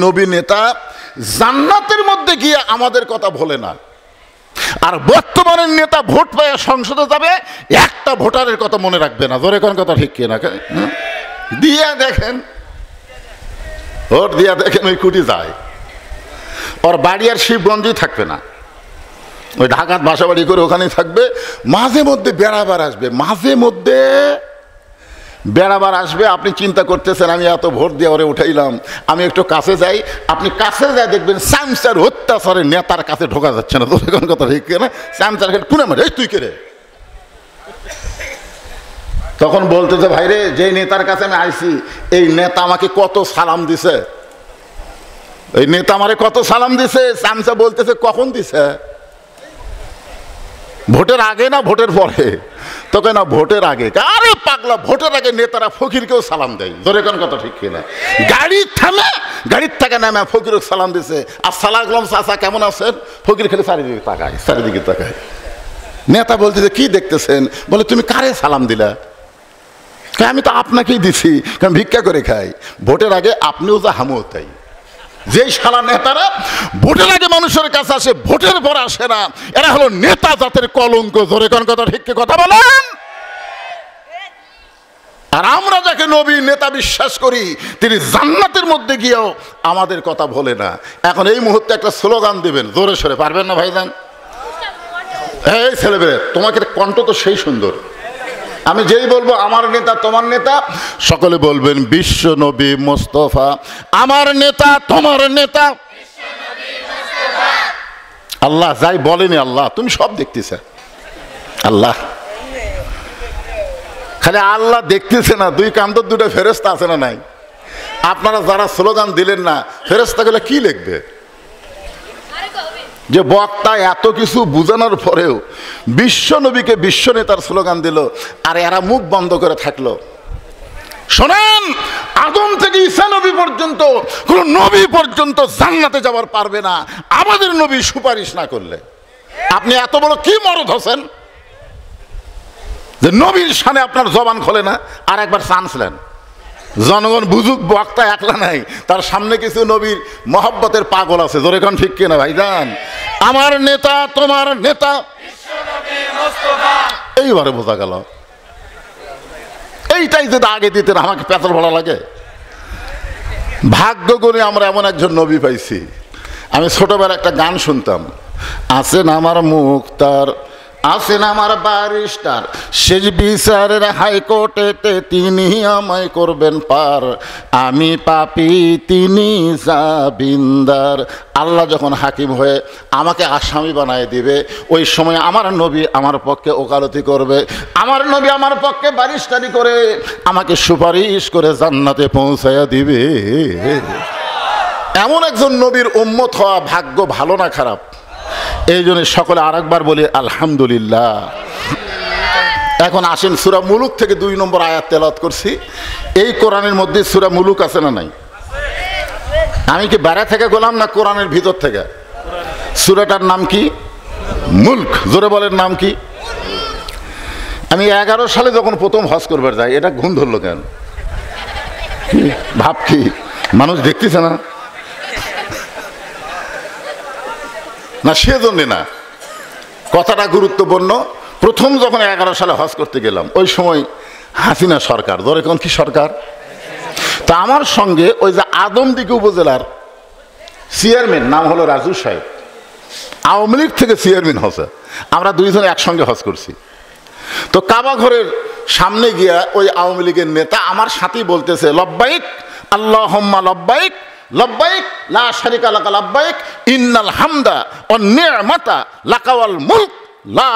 নবী নেতা জান্নাতের মধ্যে গিয়ে আমাদের কথা বলে না। আর বর্তমানের নেতা ভোট পেয়ে সংসদে যাবে, একটা ভোটারের কথা মনে রাখবে না। জোরে কোন কথা ঠিক কিনা দিয়া দেখেন, ভোট দিয়া দেখেন ওই কুটি যায়, ওর বাড়ি আর শিবগঞ্জেই থাকবে না, ওই ঢাকার বাসা বাড়ি করে ওখানেই থাকবে। মাঝে মধ্যে বেড়াবার আসবে, মাঝে মধ্যে বেড়াবার আসবে। আপনি চিন্তা করতেছেন আমি এত ভোট দিয়ে ওরে উঠাইলাম, আমি একটু কাছে যাই। আপনি কাছে যাই দেখবেন সামসার অত্যাচারে নেতার কাছে ঢোকা যাচ্ছে না। তোর কোন কথা ঠিক না? সামসার কুনে মারে তুই কে রে? তখন বলতেছে ভাইরে, যে নেতার কাছে আমি আইছি এই নেতা আমাকে কত সালাম দিছে, এই নেতা আমারে কত সালাম দিছে। সামসা বলতেছে কখন দিছে? ভোটের আগে না ভোটের পরে? তোকে না ভোটের আগে। আরে পাগলা, ভোটের আগে নেতারা ফকিরকেও সালাম দেয়। ধরে কোন কথা ঠিক কিনা? গাড়ির থামে, গাড়ির থেকে নামে ফকিরকে সালাম দিছে। আসসালামু আলাইকুম চাচা কেমন আছেন? ফকির খেলে চারিদিকে তাকায়, চারিদিকে তাকায়। নেতা বলতেছে কি দেখতেছেন? বলে তুমি কারে সালাম দিলা? আমি তো আপনাকেই দিছি, কারণ ভিক্ষা করে খাই। ভোটের আগে আপনিও যা হামও তাই। যেই শালা নেতারা ভোটের আগে মানুষের কাছে আসে, ভোটের পর আসে না, এরা হলো নেতা জাতের কলঙ্ক। ধরে কোন কথা ঠিক কথা বলেন? আর আমরা যাকে নবী নেতা বিশ্বাস করি, তিনি জান্নাতের মধ্যে গিয়েও আমাদের কথা বলে না। এখন এই মুহূর্তে একটা স্লোগান দিবেন, জোরে সরে পারবেন না ভাইজান? এই ছেলেবেলে, তোমাকে কণ্ঠ তো সেই সুন্দর। আমি যেই বলবো আমার নেতা তোমার নেতা, সকলে বলবেন বিশ্ব নবী মোস্তফা আমার নেতা তোমার নেতা। আল্লাহ যাই বলেনি, আল্লাহ তুমি সব দেখতেছে। আল্লাহ খালি আল্লাহ দেখতেছে না, দুই কান্ত দুটো ফেরেশতা আছে না নাই? আপনারা যারা স্লোগান দিলেন না, ফেরেশতাগুলো কি লিখবে? যে বক্তা এত কিছু বুঝানোর পরেও বিশ্ব নবীকে বিশ্ব নেতার স্লোগান দিল, আর এরা মুখ বন্ধ করে থাকলো। শোনেন, আদম থেকে ঈসা নবী পর্যন্ত কোন নবী পর্যন্ত জান্নাতে যাবার পারবে না আমাদের নবী সুপারিশ না করলে। আপনি এত বড় কি মরদ হোসেন যে নবীর সামনে আপনার জবান খোলে না? আর একবার চান্স নেন, জনগণ বুঝুক বক্তা একলা নাই, তার সামনে কিছু নবীর মহব্বতের পাগল আছে। জোরে কোন ঠিক কিনা ভাইজান? আমার নেতা তোমার নেতা, এইবারে বোঝা গেল। এইটাই যদি আগে দিতেন আমাকে পেতর ভরা লাগে। ভাগ্য করে আমরা এমন একজন নবী পাইছি। আমি ছোটবেলা একটা গান শুনতাম, আছেন আমার মুক্তার, আছেন আমার ব্যারিস্টার, শেষ বিচারের হাইকোর্টেতে তিনি আমায় করবেন পার, আমি পাপী তিনি জামিনদার। আল্লাহ যখন হাকিম হয়ে আমাকে আসামি বানায় দিবে, ওই সময় আমার নবী আমার পক্ষে ওকালতি করবে, আমার নবী আমার পক্ষে ব্যারিস্টারি করে আমাকে সুপারিশ করে জান্নাতে পৌঁছায়া দিবে। এমন একজন নবীর উম্মত হওয়া ভাগ্য ভালো না খারাপ? এই জন্য সকলে আরেকবার বলি আলহামদুলিল্লাহ। এখন আসেন সূরা মুলুক থেকে 2 নম্বর আয়াত তেলাওয়াত করছি। এই কোরআনের মধ্যে সূরা মুলুক আছে না নাই? আমি কি বাইরে থেকে গোলাম না কোরআনের ভিতর থেকে? সূরাটার নাম কি? মুলক। জোরে বলেন নাম কি? আমি 11 সালে যখন প্রথম হজ করবার যাই, এটা ঘুম ধরলো কেন? ভাব কি মানুষ দেখতেছে না? না সেজন্য না, কথাটা গুরুত্বপূর্ণ। প্রথম যখন 11 সালে হজ করতে গেলাম, ওই সময় হাসিনা সরকার। ধরে কোন কি সরকার? তা আমার সঙ্গে ওই যে আদমদীঘি উপজেলার চেয়ারম্যান, নাম হলো রাজু সাহেব, আওয়ামী লীগ থেকে চেয়ারম্যান হচ্ছে। আমরা দুইজনে একসঙ্গে হজ করছি। তো কাবা ঘরের সামনে গিয়া ওই আওয়ামী লীগের নেতা আমার সাথেই বলতেছে, লব্বাইক আল্লাহুম্মা লব্বাইক লব্বাইক লা শারিকা লাকা লব্বাইক ইন্নাল হামদা ওয়ান নি'মাতা লাকা ওয়াল মুলক লা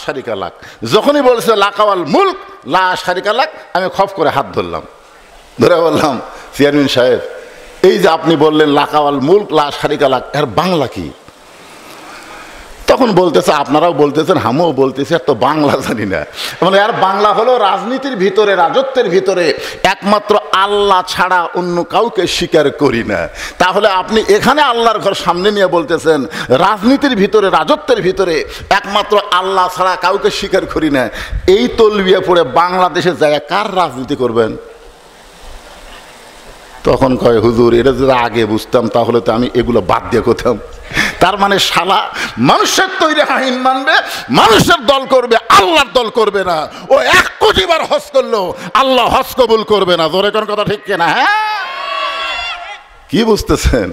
শারিকা লাক। যখনই বলছে লাকা ওয়াল মুলক লা শারিকা লাক, আমি খপ করে হাত ধরলাম, ধরে বললাম চেয়ারম্যান সাহেব, এই যে আপনি বললেন লাকা ওয়াল মুলক লা শারিকা লাক, এর বাংলা কি? তখন বলতেছে আপনারাও বলতেছেন, আমিও বলতেছি, আর তো বাংলা জানি না। মানে আর বাংলা হলো রাজনীতির ভিতরে, রাজত্বের ভিতরে একমাত্র আল্লাহ ছাড়া অন্য কাউকে স্বীকার করি না। তাহলে আপনি এখানে আল্লাহর ঘর সামনে নিয়ে বলতেছেন রাজনীতির ভিতরে, রাজত্বের ভিতরে একমাত্র আল্লাহ ছাড়া কাউকে স্বীকার করি না। এই তলবিয়া পড়ে বাংলাদেশে যায় কার রাজনীতি করবেন? তখন কয় হুজুর এটা যদি আগে বুঝতাম তাহলে তো আমি এগুলো বাদ দিয়ে করতাম। তার মানে শালা মানুষের তৈরি আইন মানবে, মানুষের দল করবে, আল্লাহর দল করবে না। ও 1 কোটি বার হজ করলো, আল্লাহ হজ কবুল করবে না। জোরে কোন কথা ঠিক কিনা? হ্যাঁ, কি বুঝতেছেন?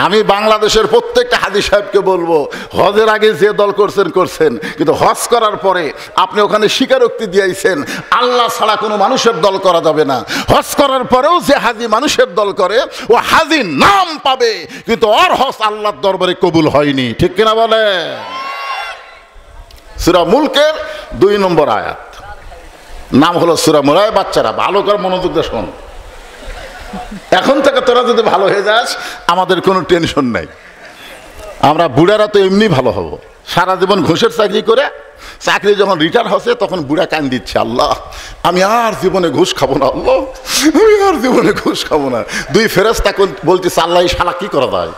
আমি বাংলাদেশের প্রত্যেকটা হাজী সাহেবকে বলবো, হজের আগে যে দল করছেন করছেন, কিন্তু হজ করার পরে আপনি ওখানে স্বীকারোক্তি দিয়েছেন আল্লাহ ছাড়া কোনো মানুষের দল করা যাবে না। হজ করার পরেও যে হাজী মানুষের দল করে ও হাজী নাম পাবে, কিন্তু ওর হজ আল্লাহর দরবারে কবুল হয়নি। ঠিক কিনা বলে? সূরা মুলকের 2 নম্বর আয়াত, নাম হলো সূরা মুলক। বাচ্চারা ভালো করে মনোযোগ দিয়ে শোন। এখন থেকে তোরা যদি ভালো হয়ে যাস আমাদের কোনো টেনশন নাই। আমরা বুড়ারা তো এমনি ভালো হব। সারা জীবন ঘুষের চাকরি করে চাকরি যখন রিটায়ার হচ্ছে তখন বুড়া কান দিচ্ছে, আল্লাহ আমি আর জীবনে ঘুষ খাবো না, আল্লাহ আমি আর জীবনে ঘুষ খাবো না। 2 ফেরেশতা বলতেছে আল্লাহ এই শালা কি করা যায়?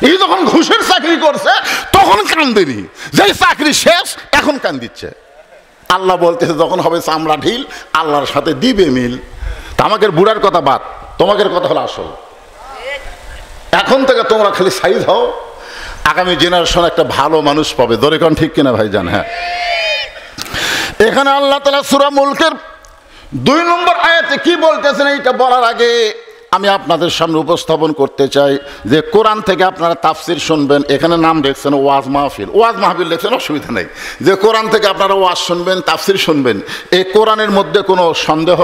এই যখন ঘুষের চাকরি করছে তখন কান দেনি, যেই চাকরি শেষ এখন কান দিচ্ছে। আল্লাহ বলতেছে যখন হবে চামড়া ঢিল আল্লাহর সাথে দিবে মিল। আমাদের বুড়ার কথা বাদ, তোমাদের কথা হলো আসল। এখন থেকে তোমরা খালি সাইজ হও, আগামী জেনারেশন একটা ভালো মানুষ পাবে। দরেকন ঠিক কিনা ভাইজান? হ্যাঁ, এখানে আল্লাহ তাআলা সূরা মুলকের 2 নম্বর আয়াতে কি বলতেছেন এইটা বলার আগে আমি আপনাদের সামনে উপস্থাপন করতে চাই যে কোরআন থেকে আপনারা তাফসির শুনবেন। এখানে নাম দেখছেন ওয়াজ মাহফিল, ওয়াজ মাহফিল দেখছেন, অসুবিধা নেই। যে কোরআন থেকে আপনারা ওয়াজ শুনবেন, তাফসির শুনবেন, এই কোরআনের মধ্যে কোনো সন্দেহ?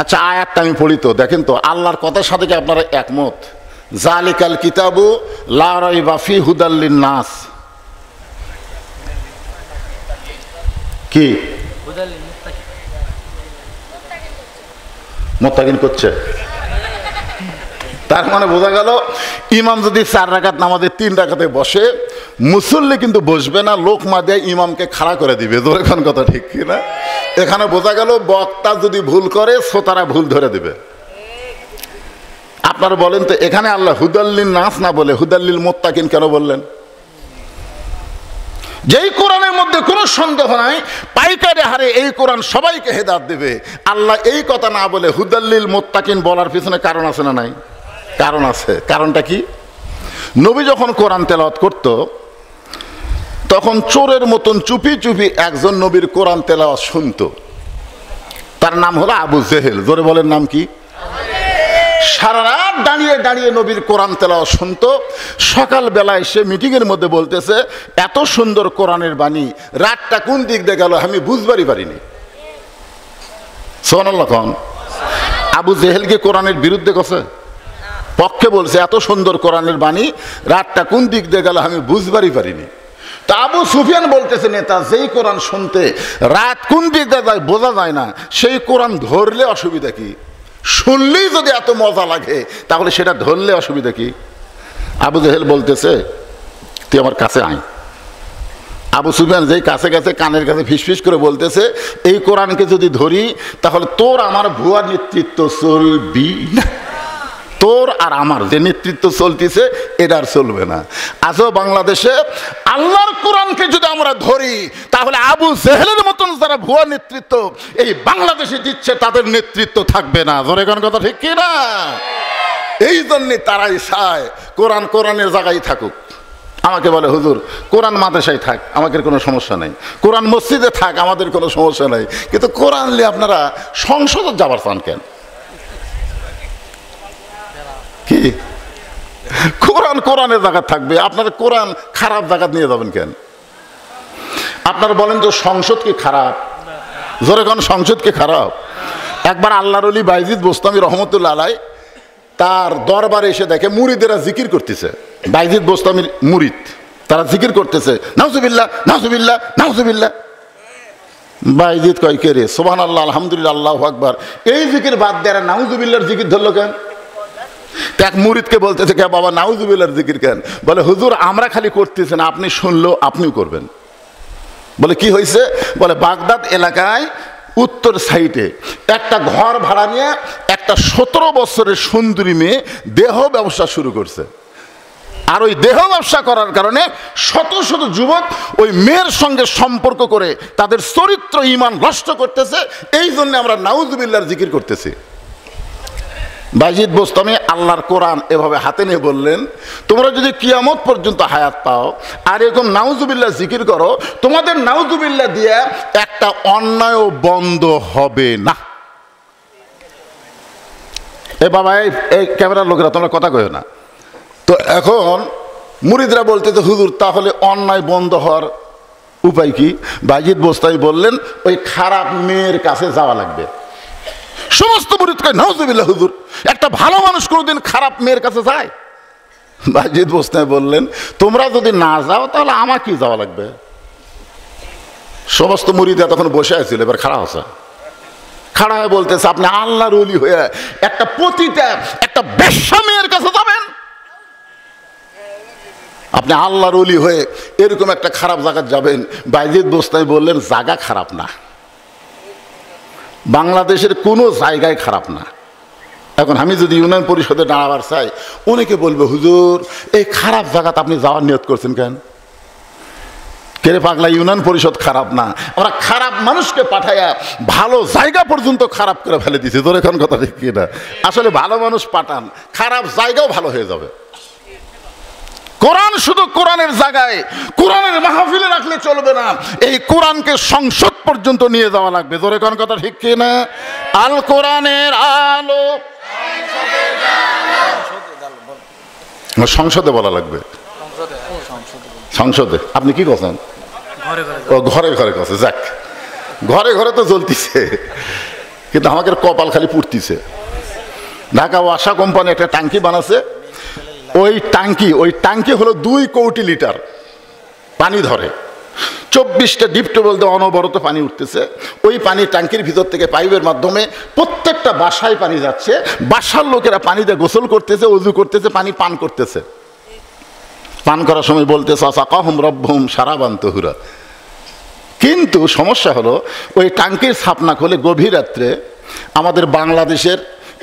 আচ্ছা আয়াতটা আমি পড়ি তো, দেখেন তো আল্লাহর কথার সাথে কি আপনারা একমত? জালিকাল কিতাবু লা রাইবা ফি হুদাল লিন-নাস। কি মুত্তাকিন করছে? তার মানে বোঝা গেল ইমাম যদি 4 রাকাত নামাজে 3 রাকাতে বসে, মুসল্লি কিন্তু বসবে না, লোকমা দিয়ে ইমামকে খাড়া করে দিবে। এখন কথা ঠিক কিনা? এখানে বোঝা গেল বক্তা যদি ভুল করে শ্রোতারা ভুল ধরে দিবে। আপনারা বলেন তো এখানে আল্লাহ হুদাল্লিন নাস না বলে হুদাল্লিল মুত্তাকিন কেন বললেন? যেই কোরআনের মধ্যে কোনো সন্দেহ নাই পাইকারি হারে এই কোরআন সবাইকে হেদায়েত দেবে, আল্লাহ এই কথা না বলে হুদাল্লিল মুত্তাকিন বলার পিছনে কারণ আছে না নাই? কারণ আছে। কারণটা কি? নবী যখন কোরআন তেলাওয়াত করত তখন চোরের মতন চুপি চুপি একজন নবীর কোরআন তেলাওয়াত শুনতো। তার নাম হলো আবু জেহেল। জোরে বলেন নাম কি? সারা রাত দাঁড়িয়ে দাঁড়িয়ে নবীর কোরআন তেলাওয়াত শুনতো। সকালবেলায় সে মিটিংয়ের মধ্যে বলতেছে এত সুন্দর কোরআনের বাণী, রাতটা কোন দিক দিয়ে গেল আমি বুঝবারই পারিনি। সুবহানাল্লাহ। আবু জেহেল কি কোরআনের বিরুদ্ধে গেছে? পক্ষে বলছে এত সুন্দর কোরআনের বাণী, রাতটা কোন দিক দিয়ে গেল আমি বুঝবারই পারিনি। তা আবু সুফিয়ান বলতেছে নেতা, যেই কোরআন শুনতে রাত কোন দিক দিয়ে যায় বোঝা যায় না, সেই কোরআন ধরলে অসুবিধা কি? শুনলেই যদি এত মজা লাগে তাহলে সেটা ধরলে অসুবিধা কি? আবু জেহেল বলতেছে তুই আমার কাছে আয়। আবু সুফিয়ান যেই কাছে কাছে কানের কাছে ফিসফিস করে বলতেছে এই কোরআনকে যদি ধরি তাহলে তোর আমার ভুয়া নেতৃত্ব চলবি না, তোর আর আমার যে নেতৃত্ব চলতেছে এটা আর চলবে না। আজও বাংলাদেশে আল্লাহর কোরআনকে যদি আমরা ধরি তাহলে আবু জেহেলের মতন যারা ভুয়া নেতৃত্ব এই বাংলাদেশে দিচ্ছে তাদের নেতৃত্ব থাকবে না। ধরে কোন কথা ঠিক কি না? এই জন্যে তারাই চায় কোরআন কোরআনের জায়গায় থাকুক। আমাকে বলে হুজুর কোরআন মাদ্রাসায় থাক, আমাদের কোনো সমস্যা নেই, কোরআন মসজিদে থাক, আমাদের কোনো সমস্যা নেই, কিন্তু কোরআন নিয়ে আপনারা সংসদে যাবার চান কেন? কি কোরআন কোরআনের জায়গা থাকবে, আপনারা কোরআন খারাপ জায়গা নিয়ে যাবেন কেন? আপনারা বলেন তো সংসদ কি খারাপ? জোরে কোন সংসদ কি খারাপ? একবার আল্লাহর ওলি বাইজিদ বোস্তামি রহমতুল্লাহ আলাইহি তার দরবারে এসে দেখে মুরিদেরা জিকির করতেছে। বাইজিদ বোস্তামির মুরিদ তারা জিকির করতেছে নাউজুবিল্লাহ নাউজুবিল্লাহ নাউজুবিল্লাহ। বাইজিদ কয় কে রে? সুবহানাল্লাহ আলহামদুলিল্লাহ আল্লাহু আকবার। এই জিকির বাদ দিয়ে নাউজুবিল্লাহর জিকির ধরলো কেন? এক মুরিদকে বলতেছে কে বাবা নাউজুবিল্লাহর জিকির কেন? বলে হুজুর আমরা খালি করতেছি না, আপনি শুনলো আপনিও করবেন। বলে কি হয়েছে? বলে বাগদাদ এলাকায় উত্তর সাইডে একটা ঘর ভাড়া নিয়ে একটা 17 বছরের সুন্দরী মেয়ে দেহ ব্যবসা শুরু করছে। আর ওই দেহ ব্যবসা করার কারণে শত শত যুবক ওই মেয়ের সঙ্গে সম্পর্ক করে তাদের চরিত্র ঈমান নষ্ট করতেছে। এই জন্য আমরা নাউজুবিল্লাহর জিকির করতেছি। বায়জিদ বোস্তামি আল্লাহর কোরআন এভাবে হাতে নিয়ে বললেন, তোমরা যদি কিয়ামত পর্যন্ত হায়াত পাও আর এরকম নাউজুবিল্লাহ জিকির করো, তোমাদের নাউজুবিল্লাহ দিয়ে একটা অন্যায় বন্ধ হবে না। এ বাবা, এই ক্যামেরার লোকেরা তোমরা কথা কইও না তো। এখন মুরিদরা বলতে তো হুজুর তাহলে অন্যায় বন্ধ হওয়ার উপায় কি? বায়জিদ বোস্তামি বললেন, ওই খারাপ মেয়ের কাছে যাওয়া লাগবে। সমস্ত মুরিদ কয় নাউজুবিল্লাহ হুজুর, একটা ভালো মানুষ কোনোদিন খারাপ মেয়ের কাছে যায়? বায়জিদ বোস্তামি বললেন, তোমরা যদি না যাও তাহলে আমাকেই যাওয়া লাগবে। সমস্ত মুরিদরা তখন বসে আছিল, এবার খাড়া হচ্ছে, খাড়া হয়ে বলতেছে, আপনি আল্লাহর ওলি হয়ে একটা পতিতা একটা বেশ্যা মেয়ের কাছে যাবেন? আপনি আল্লাহর ওলি হয়ে এরকম একটা খারাপ জায়গায় যাবেন? বায়জিদ বোস্তামি বললেন, জায়গা খারাপ না, বাংলাদেশের কোনো জায়গায় খারাপ না। এখন আমি যদি ইউনিয়ন পরিষদে দাঁড়াবার চাই, অনেকে বলবে হুজুর এই খারাপ জায়গাতে আপনি যাওয়ার নিয়ত করছেন কেন? কেরে পাগলা, ইউনিয়ন পরিষদ খারাপ না, আমরা খারাপ মানুষকে পাঠাইয়া ভালো জায়গা পর্যন্ত খারাপ করে ফেলে দিছি। তোর এখন কথা ঠিক কিনা? আসলে ভালো মানুষ পাঠান, খারাপ জায়গাও ভালো হয়ে যাবে। কোরআন শুধু কোরআনের জায়গায় কোরআনের মাহফিলে রাখলে চলবে না, এই কোরআনকে সংসদ পর্যন্ত নিয়ে যাওয়া লাগবে। তোর এখন কথা ঠিক কিনা? আল কোরআনের আলো সংসদে বলা লাগবে। সংসদে আপনি কি করছেন? ও ঘরে ঘরে কথা, যাক ঘরে ঘরে তো জ্বলতিছে, কিন্তু আমাদের কপাল খালি পুড়তিছে। ঢাকা ওয়াসা কোম্পানি একটা ট্যাঙ্কি বানাচ্ছে, ওই ট্যাঙ্কি হলো 2 কোটি লিটার পানি ধরে, 24টা ডিপ টিউবওয়েল দিয়ে অনবরত পানি উঠতেছে। ওই পানি ট্যাঙ্কির ভিতর থেকে পাইপের মাধ্যমে প্রত্যেকটা বাসায় পানি যাচ্ছে, বাসার লোকেরা পানি দিয়ে গোসল করতেছে, ওযু করতেছে, পানি পান করতেছে। পান করার সময় বলতেছে সাকাহুম রব্বুহুম শারাবান তাহুরা। কিন্তু সমস্যা হলো ওই ট্যাঙ্কির ছাপনা খুলে গভীর রাত্রে আমাদের বাংলাদেশের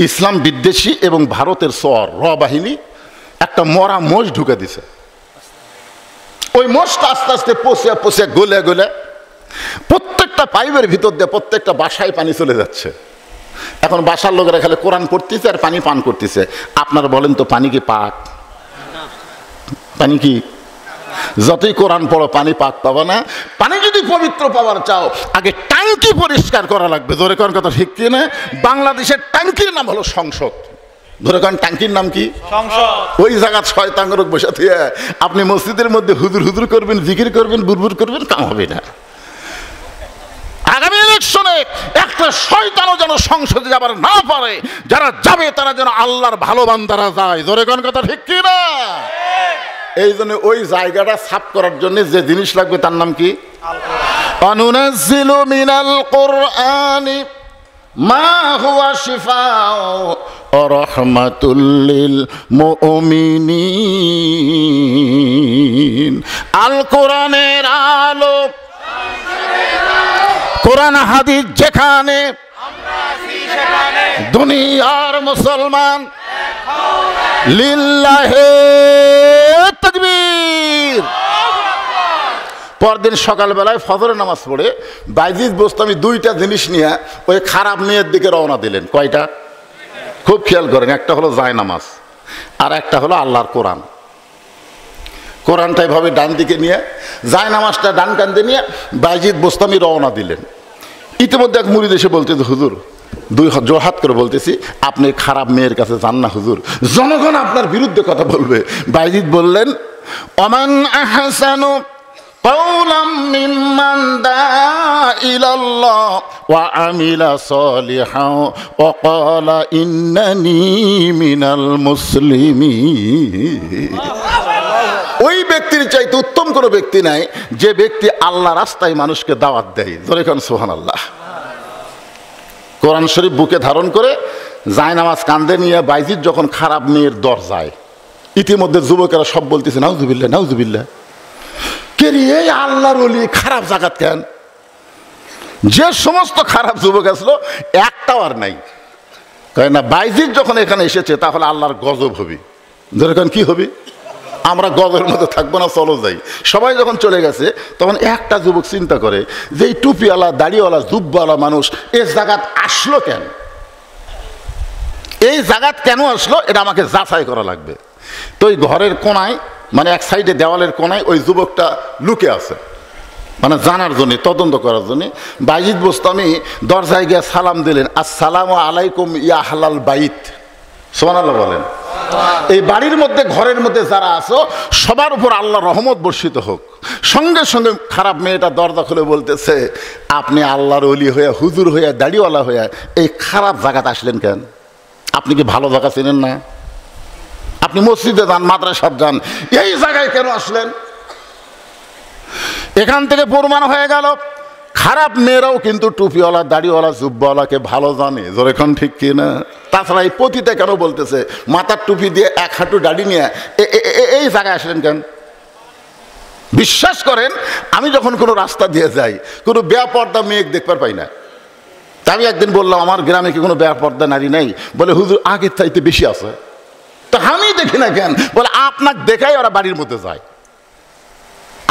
ইসলাম বিদ্বেষী এবং ভারতের সর র বাহিনী একটা মরা মোষ ঢুকে দিছে। ওই মোষটা আস্তে আস্তে পচে পচে গলে গলে প্রত্যেকটা পাইপের ভিতর দিয়ে প্রত্যেকটা বাসায় পানি চলে যাচ্ছে। এখন বাসার লোকেরা খালি কোরআন পড়তেছে আর পানি পান করতেছে। আপনারা বলেন তো পানি কি পাক? পানি কি? যতই কোরআন পড়ো পানি পাক পাবা না। পানি যদি পবিত্র পাওয়ার চাও আগে ট্যাঙ্কি পরিষ্কার করা লাগবে। ধরে কোন কথা ঠিক কিনা? বাংলাদেশের ট্যাঙ্কির নাম হলো সংসদ। ধরে কোন ট্যাঙ্কির নাম কি? সংসদ। ওই জায়গা শয়তান রোগ বসে থেকে আপনি মসজিদের মধ্যে হুজুর হুজুর করবেন, জিকির করবেন, বুরবুর করবেন, কাম হবে না। আগামী ইলেকশনে একটা শয়তানও যেন সংসদে যাবার না পারে, যারা যাবে তারা যেন আল্লাহর ভালো বান্দারা যায়। ধরে কোন কথা ঠিক কিনা? এই জন্য ওই জায়গাটা সাফ করার জন্য যে জিনিস লাগবে তার নাম কি? অনুনাজ্জিলু মিনাল কুরআনি মা হুয়া শিফাউ ওয়া রাহমাতুল লিল মুমিনিন। আল কোরআনের আলো, কোরআন হাদিস যেখানে দুনিয়ার মুসলমান লিল্লাহে তাকবীর। পরদিন সকালবেলায় ফজরের নামাজ পড়ে বায়জিদ বোস্তামি 2টা জিনিস নিয়ে ওই খারাপ মেয়ের দিকে রওনা দিলেন। কয়টা? খুব খেয়াল করেন। একটা হলো জায়নামাজ আর একটা হলো আল্লাহর কোরআন। কোরআনটা এভাবে ডান দিকে নিয়ে জায়নামাজটা ডান কান্দে নিয়ে বায়জিদ বোস্তামি রওনা দিলেন। ইতিমধ্যে এক মুরিদ এসে বলতে, হুজুর 2 জোড়হাত করে বলতেছি, আপনি খারাপ মেয়ের কাছে যান না হুজুর, জনগণ আপনার বিরুদ্ধে কথা বলবে। বায়জিদ বললেন, ওমান আহসানু কাওলাম মিম্মান দাআ ইলাল্লাহ ওয়া আমিলা সলিহান ওয়া ক্বালা ইন্নানি মিনাল মুসলিমিন। ওই ব্যক্তির চাইতে উত্তম কোনো ব্যক্তি নাই যে ব্যক্তি আল্লাহ রাস্তায় মানুষকে দাওয়াত দেয়। জোরে কোন সুবহানাল্লাহ। কোরআন শরীফ বুকে ধারণ করে জায়নামাজ কাঁধে নিয়ে বায়জিদ যখন খারাপ মেয়ের দরজায়, ইতিমধ্যে যুবকেরা সব বলতেছে নাউজুবিল্লাহ নাউজুবিল্লাহ। কে রে এই আল্লাহর ওলি খারাপ জায়গা কেন? যে সমস্ত খারাপ যুবক আসলো একটাও আর নাই। তাই না? বায়জিদ যখন এখানে এসেছে তাহলে আল্লাহর গজব হবে। যেরকম কি হবে? আমরা গবের মতো থাকবো না, চলো যাই। সবাই যখন চলে গেছে তখন একটা যুবক চিন্তা করে যে এই টুপিওয়ালা দাড়িওয়ালা জুব্বাওয়ালা মানুষ এই জায়গাত আসলো কেন, এই জায়গাত কেন আসলো, এটা আমাকে যাচাই করা লাগবে। তো ওই ঘরের কোনায়, মানে এক সাইডে দেওয়ালের কোনায় ওই যুবকটা লুকে আছে, মানে জানার জন্য, তদন্ত করার জন্য। বাইজিদ বোস্তামি দরজায় গিয়ে সালাম দিলেন, আসসালামু আলাইকুম ইয়া আহলাল বাইত। সুবহানাল্লাহ বলেন। এই বাড়ির মধ্যে, ঘরের মধ্যে যারা আছো সবার উপর আল্লাহ রহমত বর্ষিত হোক। সঙ্গে সঙ্গে খারাপ মেয়েটা দরজা খুলে বলতেছে, আপনি আল্লাহর ওলি হইয়া, হুজুর হইয়া, দাড়িওয়ালা হইয়া এই খারাপ জায়গাতে আসলেন কেন? আপনি কি ভালো জায়গা চেনেন না? আপনি মসজিদে যান, মাদ্রাসায় যান, এই জায়গায় কেন আসলেন? এখান থেকে প্রমাণ হয়ে গেল খারাপ মেয়েরাও কিন্তু টুপিওয়ালা দাড়িওয়ালা জুব্বাওয়ালাকে ভালো জানে। যখন ঠিক কিনা? তাছাড়া এই পতিতে কেন বলতেছে মাথার টুপি দিয়ে এক হাঁটু দাড়ি নিয়ে এই জায়গায় আসলেন কেন? বিশ্বাস করেন, আমি যখন কোনো রাস্তা দিয়ে যাই কোনো বেপর্দা মেয়ে দেখবার পাই না। তা আমি একদিন বললাম, আমার গ্রামে কি কোনো বেপর্দা নারী নেই? বলে হুজুর আগের চাইতে বেশি আছে। তো আমি দেখি না কেন? বলে আপনাকে দেখাই ওরা বাড়ির মধ্যে যায়,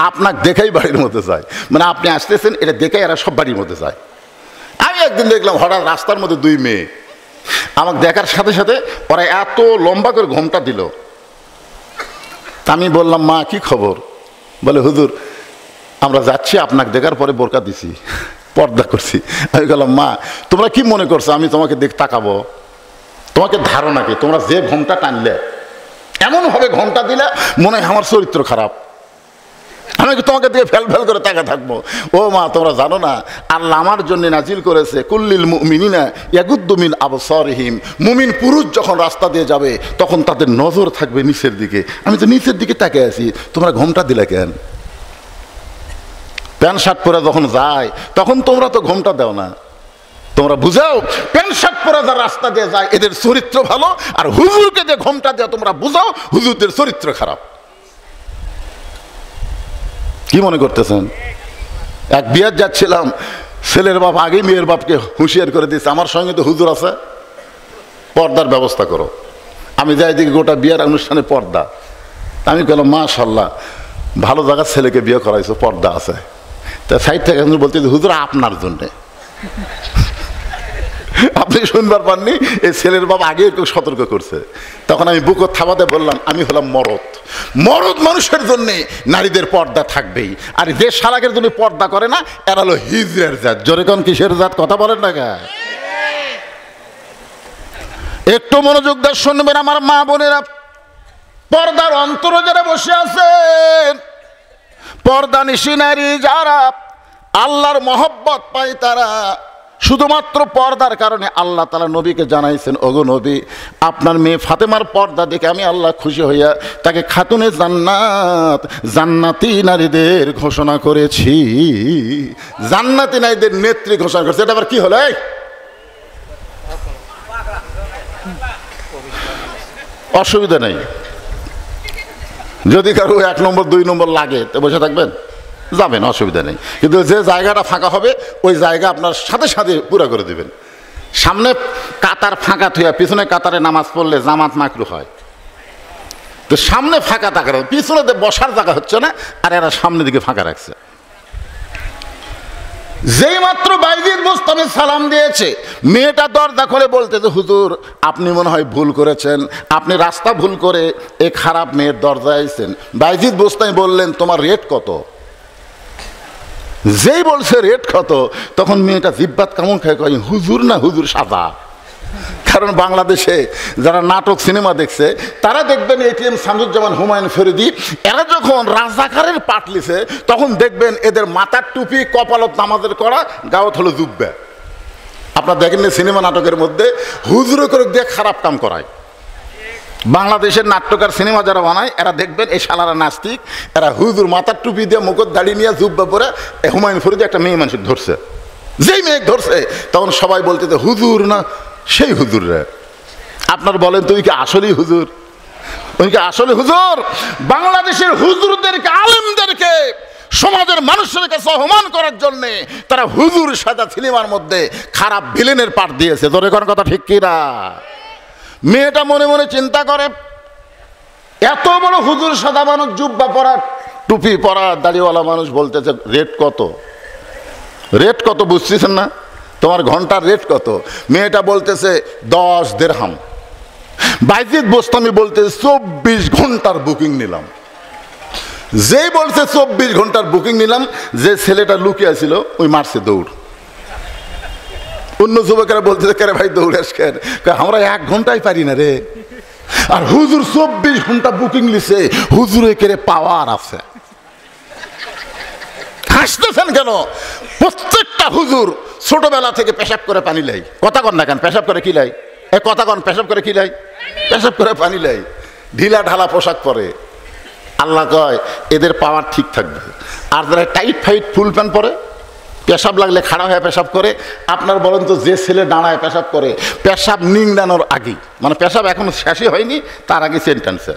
আপনাকে দেখাই বাড়ির মধ্যে যায়, মানে আপনি আসতেছেন এটা দেখাই এরা সব বাড়ির মধ্যে যায়। আমি একদিন দেখলাম হঠাৎ রাস্তার মধ্যে দুই মেয়ে, আমাকে দেখার সাথে সাথে ওরা এত লম্বা করে ঘোমটা দিল। আমি বললাম, মা কি খবর? বলে হুজুর আমরা যাচ্ছি, আপনাকে দেখার পরে বোরকা দিছি, পর্দা করছি। আমি বললাম, মা তোমরা কি মনে করছো আমি তোমাকে তাকাবো? তোমাকে ধারণা কি তোমরা যে ঘোমটা টানলে, এমনভাবে ঘোমটা দিলে মনে হয় আমার চরিত্র খারাপ, আমি তোমাকে দিয়ে ফেল ফেল করে তাকা থাকবো? ও মা তোমরা জানো না আল্লাহ আমার জন্য নাজিল করেছে কুল্লিল মুমিনিনা ইয়াগুদ্দু মিন আবসারিহিম। মুমিন পুরুষ যখন রাস্তা দিয়ে যাবে তখন তাদের নজর থাকবে নিচের দিকে। আমি তো নিচের দিকে তাকিয়ে আছি, তোমরা ঘোমটা দিলে কেন? প্যান্ট শার্ট পরে যখন যায় তখন তোমরা তো ঘোমটা দাও না। তোমরা বুঝাও প্যান্ট শার্ট পরে যারা রাস্তা দিয়ে যায় এদের চরিত্র ভালো, আর হুজুরকে যে ঘোমটা দেওয়া তোমরা বুঝাও হুজুরদের চরিত্র খারাপ। কি মনে করতেছেন? এক বিয়ার যাচ্ছিলাম, ছেলের বাপ আগেই মেয়ের বাপকে হুঁশিয়ার করে দিয়েছে, আমার সঙ্গে তো হুজুর আছে, পর্দার ব্যবস্থা করো। আমি যাই দিকে গোটা বিয়ার অনুষ্ঠানে পর্দা। আমি বললাম মাশাআল্লাহ ভালো জায়গার ছেলেকে বিয়ে করাইছো, পর্দা আছে। তা সাইড থেকে বলতে হুজুর আপনার জন্যে। আপনি শুনবার পাননি, এই ছেলের বাবা আগে একটু সতর্ক করছে। তখন আমি বুকত থাবাতে বললাম, আমি হলাম মরদ, মরদ মানুষের জন্য নারীদের পর্দা থাকবেই। আর যে শালাকের জন্য পর্দা করে না এরা হলো হিজড়ের জাত। জোরে কোন কিসের জাত? কথা বলেন না গা। একটু মনোযোগ দিয়ে শুনবেন আমার মা বোনেরা, পর্দার অন্তরে যারা বসে আছেন, পর্দা নিশি নারী যারা আল্লাহর মহব্বত পায় তারা শুধুমাত্র পর্দার কারণে আল্লাহ তাআলা নবীকে জানাইছেন, ওগো নবী আপনার মেয়ে ফাতেমার পর্দা দেখে আমি আল্লাহ খুশি হইয়া তাকে খাতুনে জান্নাত, জান্নাতি নারীদের ঘোষণা করেছি। জান্নাতি নারীদের নেত্রী ঘোষণা করেছে। এটা আবার কি হলো? অসুবিধা নেই, যদি কারো 1 নম্বর 2 নম্বর লাগে তো বসে থাকবেন, যাবেন, অসুবিধা নেই। কিন্তু যে জায়গাটা ফাঁকা হবে ওই জায়গা আপনার সাথে সাথে পুরা করে দেবেন। সামনে কাতার ফাঁকা থুয়া পিছনে কাতারে নামাজ পড়লে জামাত মাকরুহ হয়। তো সামনে ফাঁকা থাকার, পিছনে বসার জায়গা হচ্ছে না, আর এরা সামনের দিকে ফাঁকা রাখছে। যেই মাত্র বাইজিদ বোস্তামি সালাম দিয়েছে, মেয়েটা দরজা খুলে বলতেছে, হুজুর আপনি মনে হয় ভুল করেছেন, আপনি রাস্তা ভুল করে এই খারাপ মেয়ের দরজায় আইছেন। বাইজিদ বোস্তামি বললেন, তোমার রেট কত? যেই বলছে রেট কত, তখন মেয়েটা জিব্বাত কামড় খায়, কয় হুজুর না হুজুর সাদা। কারণ বাংলাদেশে যারা নাটক সিনেমা দেখছে তারা দেখবেন এটিএম শামসুজ্জামান, হুমায়ুন ফরিদি এরা যখন রাজাকারের পাট লিছে তখন দেখবেন এদের মাথার টুপি, কপালত নামাজের করা, গাওত হলো জুব্বা। আপনারা দেখেন না সিনেমা নাটকের মধ্যে হুজুর করে দিয়ে খারাপ কাম করায়। বাংলাদেশের নাট্যকার সিনেমা যারা বানায় এরা দেখবেন এই শালারা নাস্তিক, এরা হুজুর মাথার টুপি দিয়ে মুখত দাড়ি নিয়ে জুব্বা পরে হুমায়ুন ফরিদি একটা মেয়ে মানুষ ধরছে। যেই মেয়ে ধরছে তখন সবাই বলতে হুজুর না সেই হুজুর রে। আপনার বলেন তুই কি আসলেই হুজুর? উনি কি আসলে হুজুর? বাংলাদেশের হুজুরদেরকে, আলেমদেরকে সমাজের মানুষের কাছে অপমান করার জন্য তারা হুজুর সাদা সিনেমার মধ্যে খারাপ ভিলেনের পাঠ দিয়েছে। তোর কোন কথা ঠিক কিনা? মেয়েটা মনে মনে চিন্তা করে, এত বড় হুজুর, সাদা মানুষ, জুব্বা পরা, টুপি পরা, দাড়িওয়ালা মানুষ বলতেছে রেট কত, রেট কত বুঝতেছেন না? তোমার ঘন্টার রেট কত? মেয়েটা বলতেছে 10 দিরহাম। বাইজিদ বোস্তামি বলতেছে 24 ঘন্টার বুকিং নিলাম। যেই বলছে 24 ঘন্টার বুকিং নিলাম, যে ছেলেটা লুকিয়ে ছিল ওই মারছে দৌড়। অন্য যুবকেরা বলতেছে কে ভাই দৌড়াস কেন? আমরা 1 ঘন্টায় পারি না রে। আর হুজুর 24 ঘন্টা বুকিং লিছে, হুজুরে কেড়ে পাওয়ার আছে। হাসতেছেন কেন? প্রত্যেকটা হুজুর ছোটবেলা থেকে পেশাব করে পানি লাই। কথা কন না কেন? পেশাব করে কি লাই? কথা কন, পেশাব করে কি লাই? পেশাব করে পানি লাই। ঢিলা ঢালা পোশাক পরে। আল্লাহ কয় এদের পাওয়ার ঠিক থাকবে। আর যারা টাইট ফাইট ফুল প্যান্ট পরে, পেশাব লাগলে খাড়া হয়ে পেশাব করে। আপনার বলেন তো, যে ছেলে দাঁড়ায় পেশাব করে, পেশাব নিংড়ানোর আগেই, মানে পেশাব এখনো শেষই হয়নি, তার আগে সেন্টেন্সে,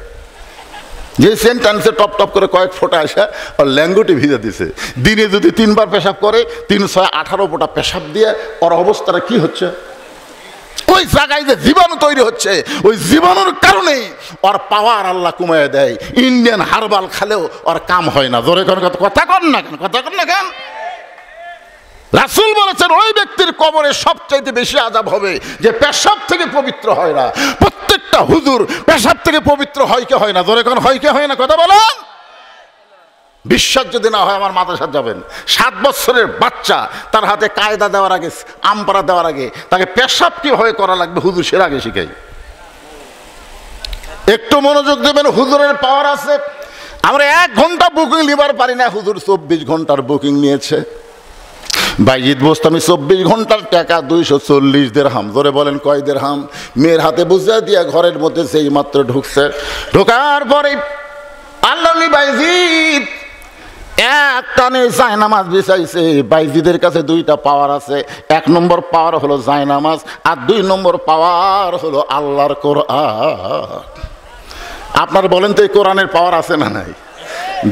যে সেন্টেন্সে টপ টপ করে কয়েক ফোঁটা আসা আর ল্যাঙ্গুটি ভিজে দিছে। দিনে যদি 3 বার পেশাব করে, 3 6 18 ফোঁটা পেশাব দিয়ে ওর অবস্থাটা কি হচ্ছে? ওই জায়গায় যে জীবাণু তৈরি হচ্ছে, ওই জীবাণুর কারণেই ওর পাওয়ার আল্লাহ কমায় দেয়। ইন্ডিয়ান হার্বাল খালেও ওর কাম হয় না। জোরে কথা কন না কেন? কথা কন না কেন? রাসূল বলেছেন ওই ব্যক্তির কবরে সবচাইতে বেশি আযাব হবে যে পেশাব থেকে পবিত্র হয় না। প্রত্যেকটা হুজুর পেশাব থেকে পবিত্র হয় কি হয় না? জোরে কোন হয় কি হয় না? কথা বলেন। বিশ্বাস যদি না হয় আমার মাদ্রাসায় যাবেন। 7 বছরের বাচ্চা, তার হাতে কায়দা দেওয়ার আগে, আমপারা দেওয়ার আগে তাকে পেশাব কিভাবে করা লাগবে হুজুর সের আগে শিখাই। একটু মনোযোগ দেবেন। হুজুরের পাওয়ার আছে। আমরা 1 ঘন্টা বুকিং নিবার পারি না, হুজুর 24 ঘন্টার বুকিং নিয়েছে। বাইজিদ বোস্তামি 24 ঘন্টার টাকা 240 দিরহাম। জোরে বলেন কয় দিরহাম? মেয়ের হাতে বুঝা দিয়া ঘরের মধ্যে সেই মাত্র ঢুকছে। ঢোকার পরে আল্লাহ বাইজিদ এক টানে জায়নামাজ বিছাইছে। বাইজিদের কাছে 2টা পাওয়ার আছে। 1 নম্বর পাওয়ার হলো জায়নামাজ, আর 2 নম্বর পাওয়ার হলো আল্লাহর কোরআন। আপনার বলেন তো এই কোরআনের পাওয়ার আছে না নাই?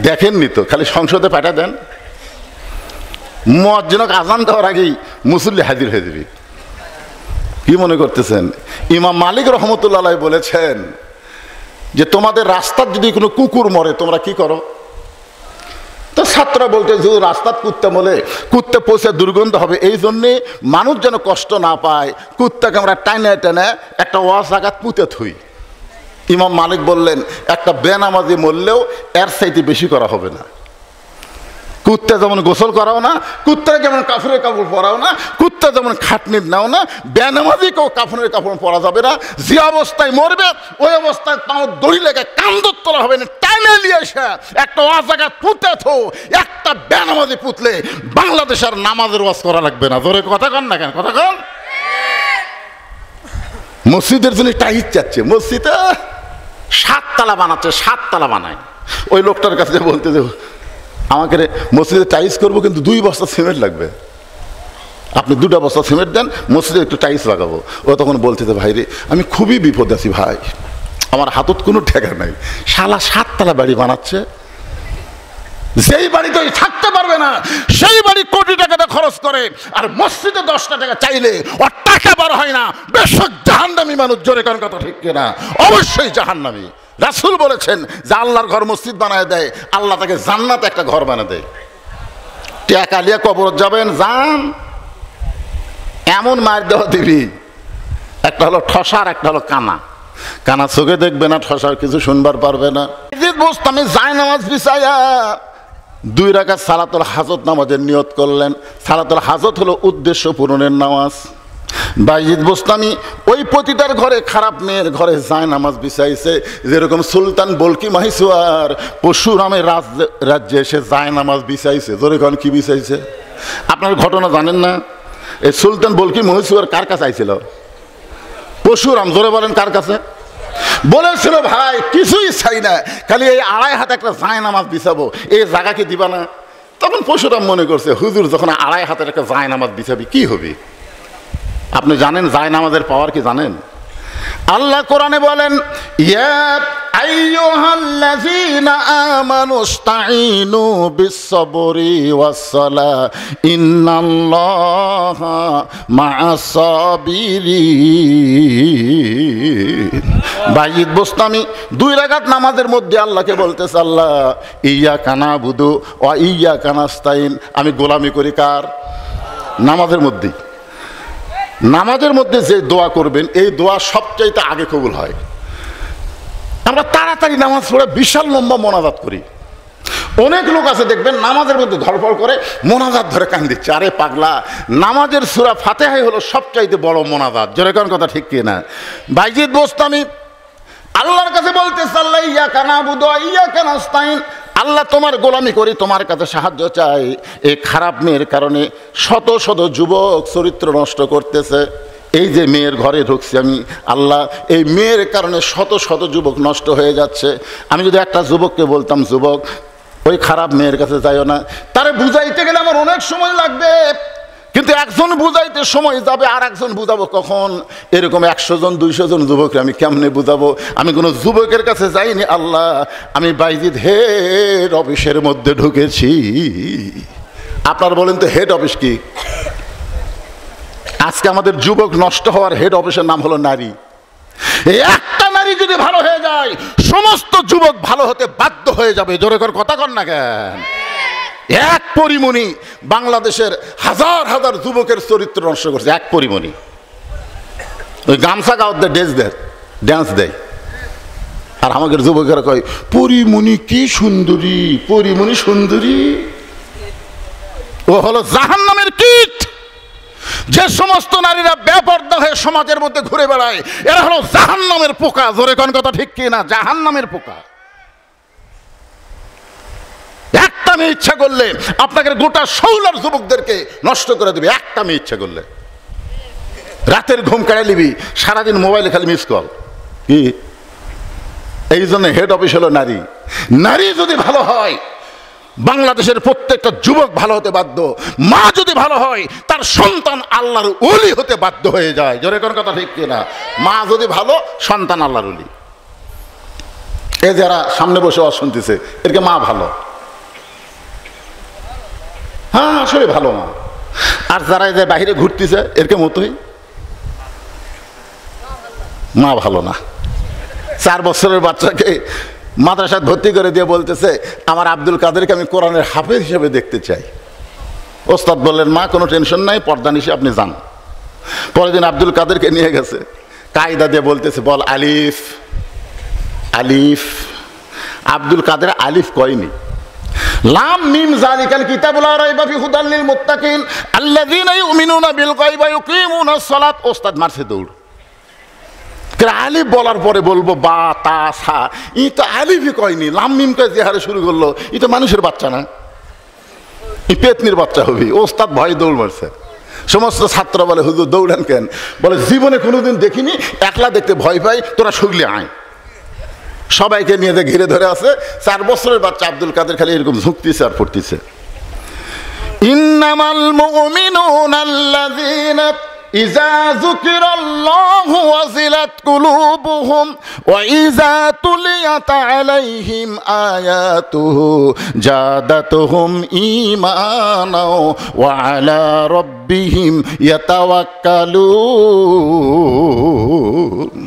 দেখেননি তো, খালি সংসদে পাঠা দেন। মুয়াজ্জিনক আজান দেওয়ার আগেই মুসল্লি হাজির হয়ে যাবে। কি মনে করতেছেন? ইমাম মালিক রহমতুল্লাহ আলাইহি বলেছেন যে তোমাদের রাস্তার যদি কোনো কুকুর মরে তোমরা কি করো? তো ছাত্ররা বলতে যে রাস্তার কুত্তা মরে, কুত্তা পৌঁছে দুর্গন্ধ হবে, এই জন্যে মানুষ যেন কষ্ট না পায় কুত্তাকে আমরা টাইনে টেনে একটা জায়গা পুঁতে থুই। ইমাম মালিক বললেন একটা বেনামাজি মরলেও এর চাইতে বেশি করা হবে না। কুত্তা যেমন গোসল করাও না, কুত্তা যেমন কাফনের কাপড় পরাও না, কুত্তা যেমন খাটনির নাও না, বেনামাজিকেও কাফনের কাপড় পরা যাবে না। যে অবস্থায় মরবে ওই অবস্থায় তাও দড়ি লেগে কান্দর তোলা হবে না, টাইনে নিয়ে এসে একটা জায়গা পুঁতে থো। একটা বেনামাজি পুতলে বাংলাদেশের নামাজের ওয়াজ করা লাগবে না। ধরে কথা কন না কেন? কথা কন। মসজিদের জন্য টাইট চাচ্ছে, মসজিদে 7 তলা বানাচ্ছে, 7 তলা বানায়। ওই লোকটার কাছে বলতে দেব আমাকে মসজিদে টাইলস করবো, কিন্তু 2 বস্তা সিমেন্ট লাগবে। আপনি 2টা বস্তা সিমেন্ট দেন, মসজিদে একটু টাইলস লাগাবো। ও তখন বলতে ভাই রে আমি খুবই বিপদ আছি ভাই, আমার হাতত কোনো ঠেকা নাই। শালা 7 তলা বাড়ি বানাচ্ছে, যেই বাড়িতে থাকতে পারবে না সেই বাড়ি কোটি টাকাটা খরচ করে, আর মসজিদে 10টা টাকা চাইলে ওর টাকা বার হয় না। বেশক জাহান্নামী মানুষ। জোরে কোন কথা ঠিক কিনা? অবশ্যই জাহান্নামী। রাসূল বলেছেন যে আল্লাহর ঘর মসজিদ বানায় দেয়, আল্লাহ তাকে জান্নাতে একটা ঘর বানিয়ে দেয়। টাকা নিয়ে কবর যাবেন, যান, এমন মার দেওয়া দিবি। একটা হলো ঠসার, একটা হলো কানা। কানা চোখে দেখবে না, ঠসার কিছু শুনবার পারবে না। আমি জায়নামাজ বিছায়া 2 রাকাত সালাতুল হাজত নামাজের নিয়ত করলেন। সালাতুল হাজত হলো উদ্দেশ্য পূরণের নামাজ। বাইজিদ বোস্তামি ওই পতিতার ঘরে, খারাপ মেয়ের ঘরে জায়নামাজ বিছাইছে। যেরকম সুলতান বলকি মাহিসুয়ার পরশুরামের রাজ্যে এসে জায়নামাজ বিছাইছে। জোরে কোন কি বিছাইছে? আপনার ঘটনা জানেন না? এই সুলতান বলকি মহিসুয়ার কার কাছে আইছিল? পরশুরাম। জোরে বলেন কার কাছে? বলেছিল ভাই কিছুই চাই না, খালি এই 2.5 হাত একটা জায়নামাজ বিছাবো, এই জায়গা কি দিবা না? তখন পরশুরাম মনে করছে হুজুর যখন 2.5 হাতের একটা জায়নামাজ বিছাবি কি হবে? আপনি জানেন জায়নামাজের পাওয়ার কি জানেন? আল্লাহ কোরআনে বলেন ইয়া আইয়ুহাল্লাযীনা আমানুস্তাঈনু বিস-সাবরি ওয়াস-সালাহ ইন্নাল্লাহা মা'আস-সাবিরিন। বাইজিদ বোস্তামি 2 রাকাত নামাজের মধ্যে আল্লাহকে বলতেছে, আল্লাহ ইয়াকা নাবুদু ওয়া ইয়াকা নাস্তাইন, আমি গোলামি করি কার? নামাজের মধ্যে। নামাজের মধ্যে যে দোয়া করবেন এই দোয়া সবচাইতে আগে কবুল হয়। আমরা তাড়াতাড়ি নামাজ পড়ে বিশাল লম্বা মোনাজাত করি। অনেক লোক আছে দেখবেন নামাজের মধ্যে ধরফড় করে মোনাজাত ধরে কান দিচ্ছে। আরে পাগলা, নামাজের সূরা ফাতিহাই হলো সবচাইতে বড় মোনাজাত। জোরে কোন কথা ঠিক কি না? বাইজিদ বোস্তামি আল্লাহর কাছে বলতেছে, আল্লাহ ইয়াকা নাবুদু ওয়া ইয়াকা নাস্তাইন, আল্লাহ তোমার গোলামি করি, তোমার কাছে সাহায্য চাই। এই খারাপ মেয়ের কারণে শত শত যুবক চরিত্র নষ্ট করতেছে। এই যে মেয়ের ঘরে ঢুকছি আমি, আল্লাহ এই মেয়ের কারণে শত শত যুবক নষ্ট হয়ে যাচ্ছে। আমি যদি একটা যুবককে বলতাম, যুবক ওই খারাপ মেয়ের কাছে যাইও না, তারে বুঝাইতে গেলে আমার অনেক সময় লাগবে, কিন্তু একজন বুঝাইতে সময় যাবে, আর একজন বুঝাবো কখন? এরকম 100 জন 200 জন যুবককে আমি কেমনে বুঝাবো? আমি কোনো যুবকের কাছে যাইনি। আল্লাহ আমি বাইজিদ হেড অফিসের মধ্যে ঢুকেছি। আপনার বলেন তো হেড অফিস কি? আজকে আমাদের যুবক নষ্ট হওয়ার হেড অফিসের নাম হলো নারী। এই একটা নারী যদি ভালো হয়ে যায় সমস্ত যুবক ভালো হতে বাধ্য হয়ে যাবে। জোরে করে কথা কন না কেন? এক পরিমণি বাংলাদেশের হাজার হাজার যুবকের চরিত্র নষ্ট করছে। এক পরিমণি ওই গামছা গাওয়াতে ড্যান্স দেয়, আর আমাদের যুবকেরা কয় পরিমণি কি সুন্দরী, পরিমণি সুন্দরী। ও হলো জাহান্নামের কীট। যে সমস্ত নারীরা বেপর্দা হয়ে সমাজের মধ্যে ঘুরে বেড়ায় এরা হলো জাহান্নামের পোকা। জোরে কোন কথা ঠিক কি না? জাহান্নামের পোকা। একটা মেয়ে ইচ্ছা করলে আপনাকে গোটা শৌলার যুবকদেরকে নষ্ট করে দেবে। একটা মেয়ে ইচ্ছা করলে রাতের ঘুম কেড়ে নিবি, সারাদিন মোবাইলে খালি মিস কল। কি এই জন্য হেড অফিস হলো নারী। নারী যদি ভালো হয় বাংলাদেশের প্রত্যেকটা যুবক ভালো হতে বাধ্য। মা যদি ভালো হয় তার সন্তান আল্লাহর ওলি হতে বাধ্য হয়ে যায়। জোরে কোন কথা ঠিক কিনা? মা যদি ভালো, সন্তান আল্লাহর ওলি। এ যারা সামনে বসে শুনতেছে এরকে মা ভালো, হ্যাঁ আসলে ভালো মা। আর যারা যে বাইরে ঘুরতেছে এরকে মতোই মা ভালো না। 4 বছরের বাচ্চাকে মাদ্রাসায় ভর্তি করে দিয়ে বলতেছে, আমার আব্দুল কাদেরকে আমি কোরআনের হাফেজ হিসেবে দেখতে চাই। ওস্তাদ বললেন, মা কোনো টেনশন নাই, পর্দা নিশে আপনি যান। পরের দিন আব্দুল কাদেরকে নিয়ে গেছে, কায়দা দিয়ে বলতেছে, বল আলিফ। আলিফ আব্দুল কাদের আলিফ কয়নি। লাম মিম যালিকাল কিতাবুল লা রাইবা ফি হুদাল লিল মুত্তাকিন আল্লাযীনা ইউমিনুনা বিল গায়বি ওয়া ইউকিমুনাস সালাত। ওস্তাদ মারছে দৌড়। আলিফ বলার পরে বলবো বা তা সা, ই তো আলিফই কয়নি, লাম মিম কে যে হারে শুরু করলো, ই তো মানুষের বাচ্চা না, ই পেতনির বাচ্চা হবে। ওস্তাদ ভয় দৌড় মারছে। সমস্ত ছাত্র বলে, হুজুর দৌড়ান কেন? বলে জীবনে কোনোদিন দেখিনি, একলা দেখতে ভয় পাই, তোরা শুগলে আয়। সবাইকে নিয়ে ঘিরে ধরে আছে। 4 বছরের বাচ্চা আব্দুল কাদের খালি এরকম ঝুঁকতেছে আর পড়তেছে। ইন্নামাল মুমিনুনা আল্লাযীনা ইযা যুকিরাল্লাহু ওয়াজিলাত কুলুবুহুম ওয়া ইযা তুলিয়াত আলাইহিম আয়াতুহু জাদাতুহুম ঈমানা ওয়া আলা রাব্বিহিম ইয়াতাওয়াক্কালুন।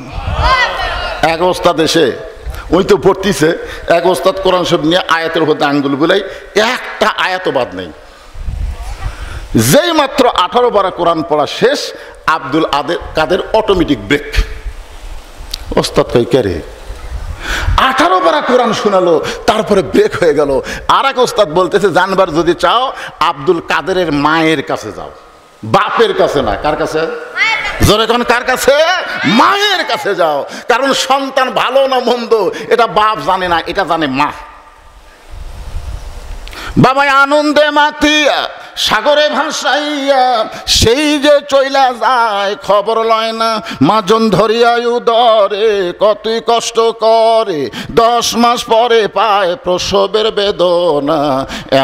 এক ওস্তাদ এসে ওই তো পড়তিছে, এক ওস্তাদ কোরআন শরীফ নিয়ে আয়াতের উপর আঙ্গুল বুলাই, একটা আয়াত বাদ নেই। যেই মাত্র 18 পারা কোরআন পড়া শেষ, আব্দুল কাদের অটোমেটিক ব্রেক। ওস্তাদ কই কে রে? 18 পারা কোরআন শোনালো, তারপরে ব্রেক হয়ে গেল। আর এক ওস্তাদ বলতেছে, জানবার যদি চাও আব্দুল কাদেরের মায়ের কাছে যাও, বাপের কাছে না। কার কাছে? জোরে কোন কার কাছে? মায়ের কাছে যাও। কারণ সন্তান ভালো না মন্দ এটা বাপ জানে না, এটা জানে মা। বাবা আনন্দে মাতিয়া সাগরে ভাসাইয়া সেই যে চইলা যায়, খবর লয় না। মাজন ধরিয়া উদরে কতই কষ্ট করে, 10 মাস পরে পায় প্রসবের বেদনা।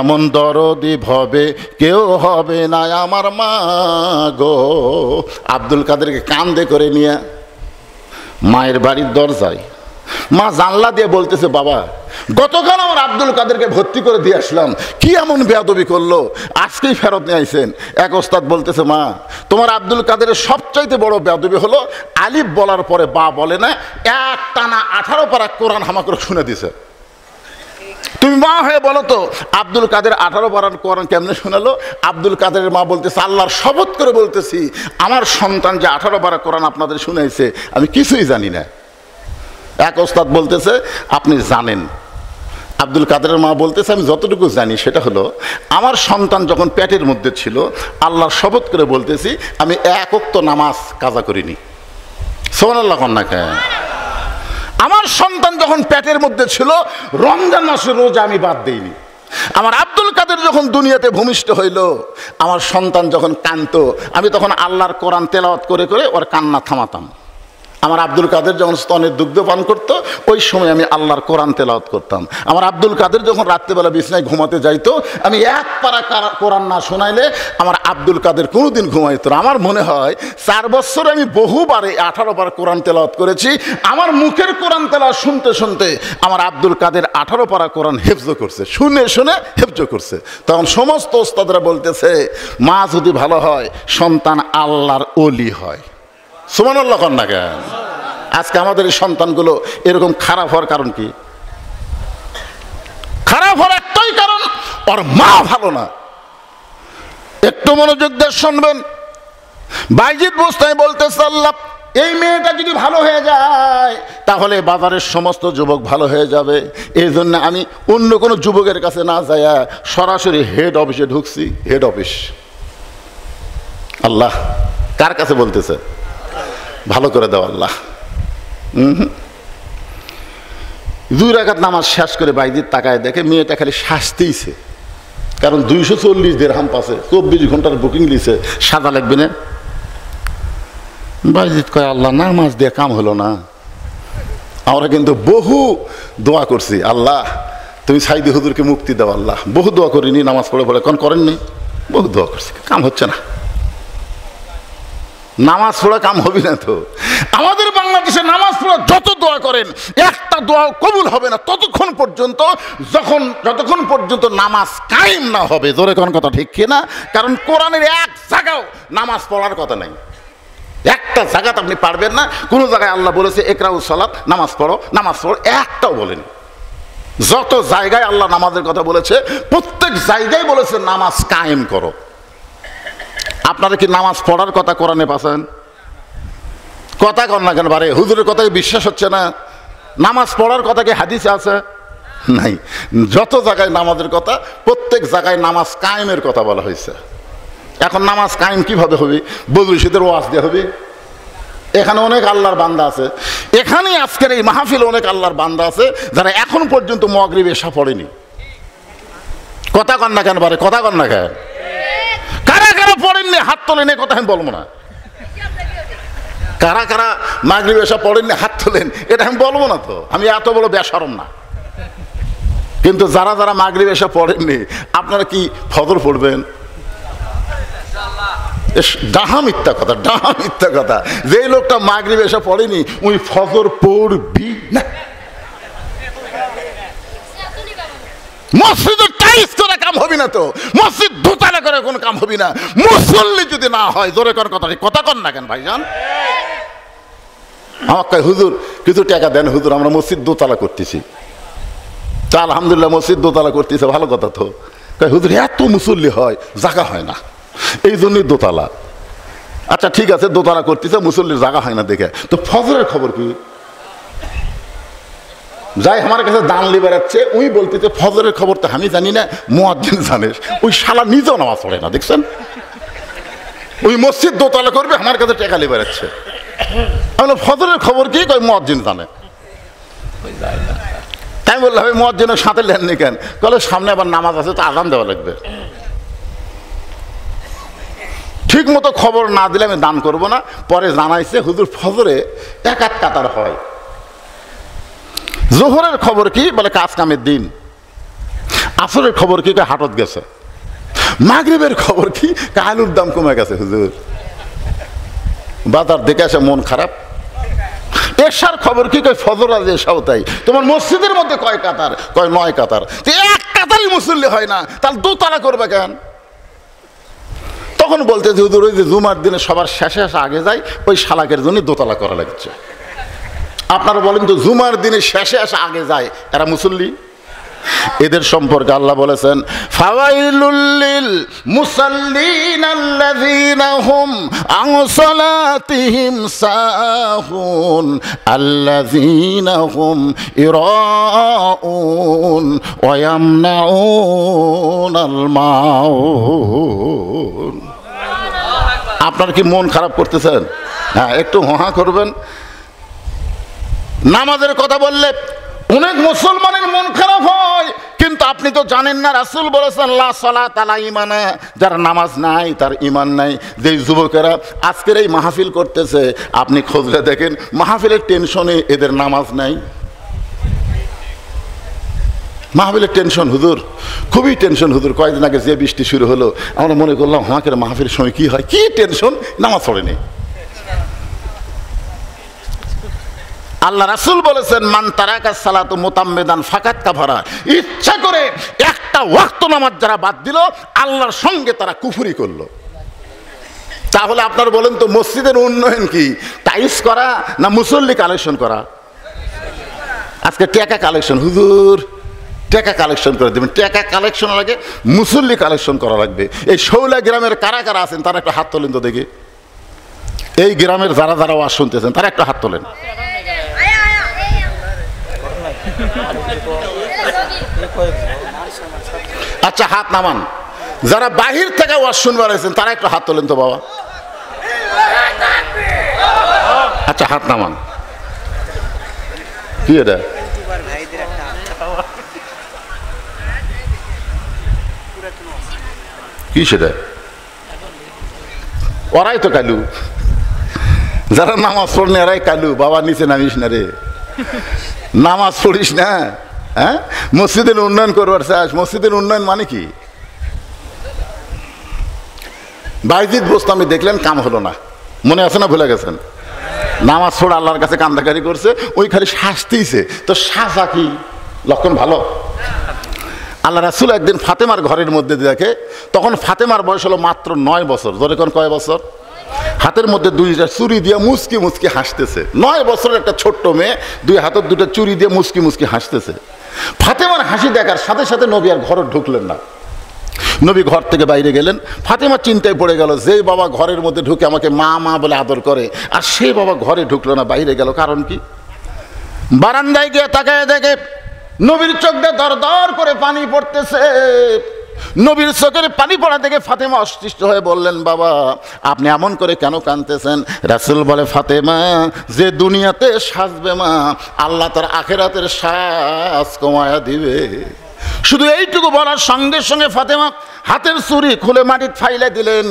এমন দরদি ভবে কেউ হবে না আমার মা গো। আব্দুল কাদেরকে কান্দে করে নিয়ে মায়ের বাড়ির দরজায়, মা জানলা দিয়ে বলতেছে, বাবা গতকাল আমার আব্দুল কাদেরকে ভর্তি করে দিয়ে আসলাম, কি এমন বেয়াদবি করলো, আজকেই ফেরত নিয়ে আইছেন। এক ওস্তাদ বলতেছে, মা তোমার আব্দুল কাদেরের সবচাইতে বড় বেয়াদবি হলো আলিফ বলার পরে বা বলে না, এক টানা 18 পারা কোরআন হামা করে শুনে দিছে। তুমি মা হয়ে বলো তো আব্দুল কাদের 18 পারার কোরআন কেমনে শোনালো? আব্দুল কাদেরের মা বলতেছে, আল্লাহর শপথ করে বলতেছি আমার সন্তান যে 18 পারা কোরআন আপনাদের শুনাইছে আমি কিছুই জানি না। এক ওস্তাদ বলতেছে, আপনি জানেন। আব্দুল কাদেরের মা বলতেছে, আমি যতটুকু জানি সেটা হলো আমার সন্তান যখন পেটের মধ্যে ছিল আল্লাহর শপথ করে বলতেছি আমি এক ওয়াক্ত নামাজ কাজা করিনি। সুবহানাল্লাহ কন্যা কেন? আমার সন্তান যখন পেটের মধ্যে ছিল রমজান মাসের রোজা আমি বাদ দেইনি। আমার আব্দুল কাদের যখন দুনিয়াতে ভূমিষ্ঠ হইল, আমার সন্তান যখন কাঁদতো আমি তখন আল্লাহর কোরআন তেলাওয়াত করে করে ওর কান্না থামাতাম। আমার আব্দুল কাদের যখন স্তনের দুগ্ধ পান করতো ওই সময় আমি আল্লাহর কোরআন তেলাওয়াত করতাম। আমার আব্দুল কাদের যখন রাত্রেবেলা বিছনায় ঘুমাতে যাইতো আমি এক পারা কোরআন না শোনাইলে আমার আব্দুল কাদের কোনোদিন ঘুমাইতো না। আমার মনে হয় 4 বছরে আমি বহুবারে 18 বার কোরআন তেলাওয়াত করেছি। আমার মুখের কোরআন তেলাওয়াত শুনতে শুনতে আমার আব্দুল কাদের 18 পারা কোরআন হেফজ করছে, শুনে শুনে হেফজ করছে। তখন সমস্ত ওস্তাদরা বলতেছে, মা যদি ভালো হয় সন্তান আল্লাহর ওলি হয়। সুবহানাল্লাহ কন্যা কেন? আজকে আমাদের এই সন্তানগুলো এরকম খারাপ হওয়ার কারণ কি? খারাপ হওয়ার একটাই কারণ, ওর মা ভালো না। একটু মনোযোগ দিয়ে শুনবেন। বাইজিদ বুস্তামি বলতেছে, আল্লাহ এই মেয়েটা যদি ভালো হয়ে যায় তাহলে বাজারের সমস্ত যুবক ভালো হয়ে যাবে। এই জন্য আমি অন্য কোনো যুবকের কাছে না যাইয়া সরাসরি হেড অফিসে ঢুকছি। Head office. আল্লাহ কার কাছে বলতেছে? ভালো করে দাও আল্লাহ। 2 রাকাত নামাজ শেষ করে বাইজিদ তাকায় দেখে মেয়েটা খালি শাস্তিছে, কারণ 240 দিরহাম পাশে 24 ঘন্টার বুকিং দিছে, সাদা লাগবে না। বাইজিদ কয়, আল্লাহ নামাজ দিয়ে কাম হলো না। আমরা কিন্তু বহু দোয়া করছি, আল্লাহ তুমি সাইদি হুজুরকে মুক্তি দাও আল্লাহ। বহু দোয়া করিনি, নামাজ পড়ে পড়ে কোন করেননি, বহু দোয়া করছি, কাম হচ্ছে না। নামাজ পড়া কাম হবে না তো। আমাদের বাংলাদেশে নামাজ পড়া যত দোয়া করেন একটা দোয়া কবুল হবে না ততক্ষণ পর্যন্ত যতক্ষণ পর্যন্ত নামাজ কায়েম না হবে। জোরে কোন কথা ঠিক কি না? কারণ কোরআনের এক জায়গাও নামাজ পড়ার কথা নাই। একটা জায়গাতে আপনি পারবেন না, কোন জায়গায় আল্লাহ বলেছে ইকরাউস সালাত, নামাজ পড়ো, নামাজ পড়ো, একটাও বলেন। যত জায়গায় আল্লাহ নামাজের কথা বলেছে প্রত্যেক জায়গায় বলেছে নামাজ কায়েম করো। আপনারা কি নামাজ পড়ার কথা কোরআনে পাচ্ছেন? কথা কর না কেন? বারে হুজুরের কথাকে বিশ্বাস হচ্ছে না। নামাজ পড়ার কথা কি হাদিসে আছে? নাই। যত জায়গায় নামাজের কথা প্রত্যেক জায়গায় নামাজ কায়েমের কথা বলা হয়েছে। এখন নামাজ কায়েম কিভাবে হবে? বদরুশীদের ওয়াজ দিয়ে হবে। এখানে অনেক আল্লাহর বান্দা আছে, এখানে আজকের এই মাহফিলে অনেক আল্লাহর বান্দা আছে যারা এখন পর্যন্ত মাগরিব এশা পড়েনি। কথা কর না কেন? বারে কথা কর না কেন? কারা কারা পড়েননি হাত তোলেন, কথা আমি বলবো না। কারা কারা মাগরিব এশা পড়েননি হাত তোলেন, এটা আমি বলবো না তো। আমি এত বড় বেশরম না। কিন্তু যারা যারা মাগরিব এশা পড়েননি আপনারা কি ফজর পড়বেন? ডাহা মিথ্যা কথা, ডাহা মিথ্যা কথা। যে লোকটা মাগরিব এশা পড়েনি ওই ফজর পড়বি না। মসজিদের টাইস করে কাম হবি না তো, মসজিদ দোতলা করে কোন কাম হবি না, মুসল্লি যদি না হয়। জোরে কোন কথা, কথা কন না কেন ভাইজান? আমাকে হুজুর কিছু টাকা দেন হুজুর, আমরা মসজিদ দোতলা করতেছি। তা আলহামদুলিল্লাহ মসজিদ দোতলা করতেছে, ভালো কথা তো। হুজুর এত মুসল্লি হয়, জায়গা হয় না, এই জন্যই দোতলা। আচ্ছা ঠিক আছে, দোতলা করতেছে, মুসল্লির জায়গা হয় না দেখে, তো ফজরের খবর কি? যাই আমার কাছে দান লি বেড়াচ্ছে, ওই বলতেছে ফজরের খবর তো আমি জানি না, মুয়াজ্জিন জানে। ওই শালা নিজেও নামাজ পড়ে না, দেখছেন? ওই মসজিদ দোতলা করবে, আমার কাছে টাকা লি বেড়াচ্ছে। আমি ফজরের খবর কি? কই মুয়াজ্জিন জানে। তাই বললাম মুয়াজ্জিনের সাথে লেননি কেন? কলে সামনে আবার নামাজ আছে, তো আজান দেওয়া লাগবে। ঠিক মতো খবর না দিলে আমি দান করব না। পরে জানাইছে হুজুর ফজরে এক কাতার হয়। জোহরের খবর কি? বলে কাজ কামের দিন। আসরের খবর কি? হাটত গেছে। মাগরিবের খবর কি? আলুর দাম কমে গেছে হুজুর। বাজার দেখে আসে মন খারাপ। এশার খবর কি? কয় ফজর আজ এশাও তাই। তোমার মসজিদের মধ্যে কয় কাতার? কয় 9 কাতার। এক কাতারই মুসল্লি হয় না, তাহলে দোতলা করবে কেন? তখন বলতে যে হুজুর ওই যে জুমার দিনে সবার শেষে শেষে আগে যায়, ওই শালাকের জন্য দোতলা করা লাগছে। আপনারা বলেন তো, জুমার দিনে শেষে শেষে আগে যায়, এরা মুসল্লি? এদের সম্পর্কে আল্লাহ বলেছেন, ফাওয়াইলুল লিল মুসাল্লিন আল্লাযীনা হুম আন সালাতিহিম সাহুন আল্লাযীনা হুম ইরাউন ওয়া ইয়ামনাউনাল মাউন। আপনার কি মন খারাপ করতেছেন? হ্যাঁ, একটু হা করবেন। নামাজের কথা বললে অনেক মুসলমানের মন খারাপ হয়, কিন্তু আপনি তো জানেন না, রাসূল বলেছেন লা সালাত আলা ঈমানা, যার নামাজ নাই তার ঈমান নাই। যেই যুবকেরা আজকের এই মাহফিল করতেছে, আপনি খোঁজলে দেখেন মাহফিলের টেনশনে এদের নামাজ নাই। মাহফিলের টেনশন হুজুর, খুবই টেনশন হুজুর। কয়েকদিন আগে যে বৃষ্টি শুরু হলো, আমরা মনে করলাম আমাকে মাহফিলের সময় কি হয়, কি টেনশন, নামাজ পড়েনি। আল্লাহ রাসূল বলেছেন, মান তারাকা সালাতু মুতাম্মিদান ফাকাত কাফারা, ইচ্ছা করে একটা ওয়াক্ত নামাজ যারা বাদ দিল, আল্লাহর সঙ্গে তারা কুফরি করলো। তাহলে আপনারা বলেন তো, মসজিদের উন্নয়ন কি টাইলস করা না মুসল্লি কালেকশন করা? আজকে টাকা কালেকশন, হুজুর টাকা কালেকশন করে দেবেন। টাকা কালেকশনের আগে মুসল্লি কালেকশন করা লাগবে। এই শৌলা গ্রামের কারা কারা আছেন তারা একটা হাত তোলেন তো দেখি। এই গ্রামের যারা যারা ওয়াজ শুনতেছেন তারা একটা হাত তোলেন। আচ্ছা, হাত নামান। যারা বাহির থেকে ওয়াজ শুনবার আছেন তারা একটা হাত তোলেন তো বাবা। আচ্ছা, হাত নামান। কি এটা? কি সেটা? ওরাই তো কালু, যারা নামাজ পড়নে এরাই কালু। বাবা নিচে নামিস না রে, নামাজ পড়িস না। হ্যাঁ, মসজিদের উন্নয়ন করবার চাস? মসজিদের উন্নয়ন মানে কি? বাইজিদ বোস্তামি দেখলেন, কাম হলো না, মনে আছে না? ভুলে গেছেন? নামাজ পড়ে আল্লাহর কাছে কান্দাকারি করছে, ওই খালি শাস্তিছে। তো সাজা কি লক্ষণ ভালো? আল্লাহ রাসূল একদিন ফাতেমার ঘরের মধ্যে দেখে, তখন ফাতেমার বয়স হলো মাত্র 9 বছর। ধরে কোন কয় বছর? হাতের মধ্যে 2টা চুরি দিয়ে মুচকি মুচকি হাসতেছে। 9 বছরের একটা ছোট্ট মেয়ে 2 হাতের 2টা চুরি দিয়ে মুচকি মুচকি হাসতেছে। ফাতেমার হাসি দেখার সাথে সাথে নবী আর ঘরে ঢুকলেন না। নবী ঘর থেকে বাইরে গেলেন। ফাতেমা চিন্তায় পড়ে গেল, যে বাবা ঘরের মধ্যে ঢুকে আমাকে মা মা বলে আদর করে, আর সেই বাবা ঘরে ঢুকলো না, বাইরে গেল, কারণ কি? বারান্দায় গিয়ে তাকায় দেখে নবীর চোখ দিয়ে দর দর করে পানি পড়তেছে। নবীর চোখের পানি পড়া দেখে ফাতেমা অসৃষ্ট হয়ে বললেন, বাবা আপনি এমন করে কেন কাঁদতেছেন? রাসূল বলে, ফাতেমা, যে দুনিয়াতে সাজবে মা, আল্লাহ তার আখিরাতের সাজ কমায়া দিবে। শুধু এইটুকু বলার সঙ্গে সঙ্গে ফাতেমা হাতের চুরি খুলে মাটির ফাইলা দিলেন।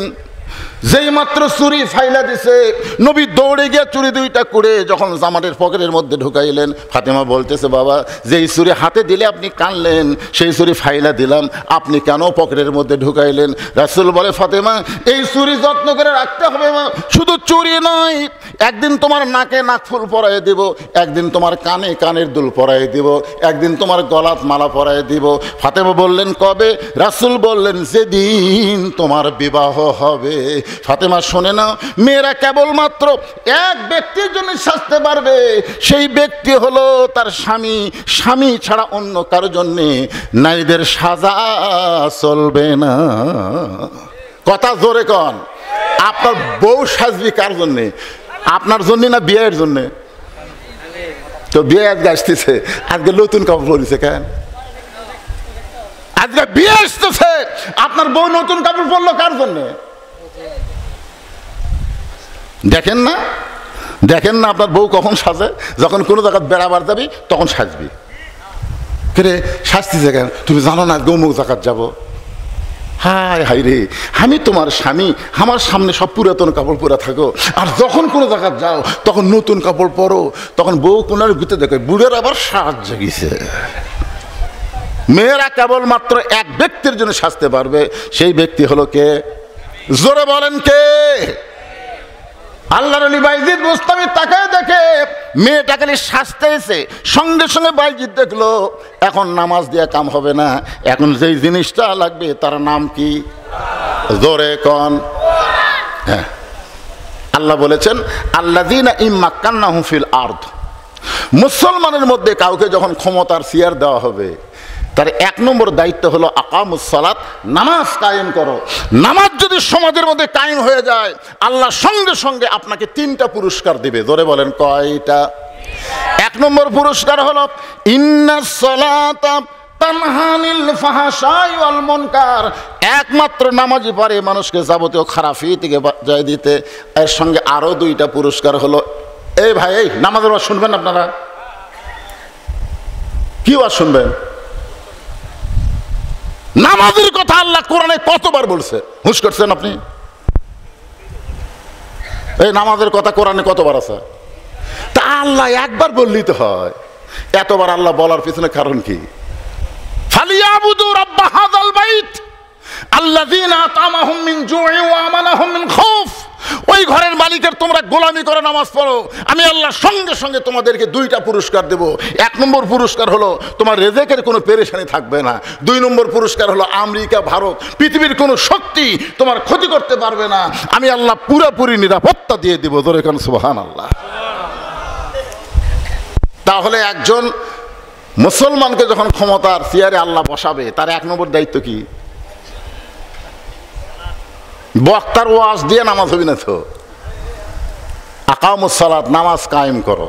যেই মাত্র চুরি ফাইলা দিছে, নবী দৌড়ে গিয়ে চুরি 2টা করে যখন জামাটের পকেটের মধ্যে ঢুকাইলেন, ফাতেমা বলতেছে, বাবা যেই চুরি হাতে দিলে আপনি কানলেন, সেই চুরি ফাইলা দিলাম, আপনি কেন পকেটের মধ্যে ঢুকাইলেন? রাসূল বলে, ফাতেমা এই চুরি যত্ন করে রাখতে হবে মা। শুধু চুরি নয়, একদিন তোমার নাকে নাকফুল পরাই দিব, একদিন তোমার কানে কানের দুল পরাই দিব, একদিন তোমার গলাত মালা পরাই দিব। ফাতেমা বললেন, কবে? রাসূল বললেন, যেদিন তোমার বিবাহ হবে। ফাতেমা শোনে না, মেয়েরা কেবলমাত্র এক ব্যক্তির জন্য সাজতে পারবে, সেই ব্যক্তি হলো তার স্বামী। স্বামী ছাড়া অন্য কারোর জন্য নারীদের সাজা চলবে না। কথা জোরে কন। আপনার বউ সাজবি কার জন্যে? আপনার জন্য না বিয়ের জন্যে? তো বিয়ে আজকে আসতেছে, আজকে নতুন কাপড় পরেছে কেন? আজকে বিয়ে আসতেছে, আপনার বউ নতুন কাপড় পরলো কার জন্যে? দেখেন না, দেখেন না আপনার বউ কখন সাজে? যখন কোনো জায়গায় বেড়াবার যাবি তখন সাজবি। কে সাজতেছে কেন? তুমি জানো না গৌমুখ জায়গায় যাবো। হায় হায় রে, আমি তোমার স্বামী, আমার সামনে সব পুরাতন কাপড় পরে থাকো, আর যখন কোনো জায়গায় যাও তখন নতুন কাপড় পরো। তখন বউ কোনার গুতে দেখে বুড়ের আবার সাজ জেগেছে। মেয়েরা কেবলমাত্র এক ব্যক্তির জন্য সাজতে পারবে, সেই ব্যক্তি হলো কে? জোরে বলেন কে? আল্লাহর ওলি বাইজিদ বুস্তামি তাকায় দেখে মেয়েটা খালি সাজতেছে, সঙ্গে সঙ্গে বাইজিদ দেখলো এখন নামাজ দিয়ে কাম হবে না, এখন যেই জিনিসটা লাগবে তার নাম কি? জোরে কোন? হ্যাঁ, আল্লাহ বলেছেন আল্লাযীনা ইম্মাক্কান্নাহুম ফিল আরদ, মুসলমানের মধ্যে কাউকে যখন ক্ষমতার চেয়ার দেওয়া হবে তার 1 নম্বর দায়িত্ব হলো আকামুস সালাত, নামাজ কায়েম করো। নামাজ যদি সমাজের মধ্যে কায়েম হয়ে যায় আল্লাহ সঙ্গে সঙ্গে আপনাকে 3টা পুরস্কার দিবে। ধরে বলেন কয়টা? 1 নম্বর পুরস্কার হলো ইন্নাস সালাতা তানহা আনিল ফাহশাই ওয়াল মুনকার, একমাত্র নামাজই পারে মানুষকে যাবতীয় খারাপি থেকে বাঁচায় দিতে। এর সঙ্গে আরো 2টা পুরস্কার হলো, এই ভাই এই নামাজের ওয়াজ শুনবেন আপনারা? কি ওয়াজ শুনবেন? নামাজের কথা আল্লাহ কোরআনে কতবার বলছে? হুঁশ করছেন আপনি? এই নামাজের কথা কোরআনে কতবার আছে? তা আল্লাহ একবার বললেই তো হয়, এতবার আল্লাহ বলার পিছনে কারণ কি? ফালিয়াবুদু রাব্ব হাযাল বাইত আল্লাযীনা আতামাহুম মিন জুই ওয়া আমানাহুম মিন খাউফ, ওই ঘরের মালিকের তোমরা গোলামি করে নামাজ পড়ো, আমি আল্লাহ সঙ্গে সঙ্গে তোমাদেরকে 2টা পুরস্কার দেব। 1 নম্বর পুরস্কার হলো তোমার রেজেকের কোনো পেরেশানি থাকবে না। 2 নম্বর পুরস্কার হলো আমেরিকা, ভারত, পৃথিবীর কোনো শক্তি তোমার ক্ষতি করতে পারবে না, আমি আল্লাহ পুরোপুরি নিরাপত্তা দিয়ে দিব। ধরে কেন সুবহানাল্লাহ। তাহলে একজন মুসলমানকে যখন ক্ষমতার চেয়ারে আল্লাহ বসাবে তার 1 নম্বর দায়িত্ব কি? বক্তার ওয়াজ দিয়ে নামাজ হবে না তো, আকামুস সালাত, নামাজ কায়েম করো।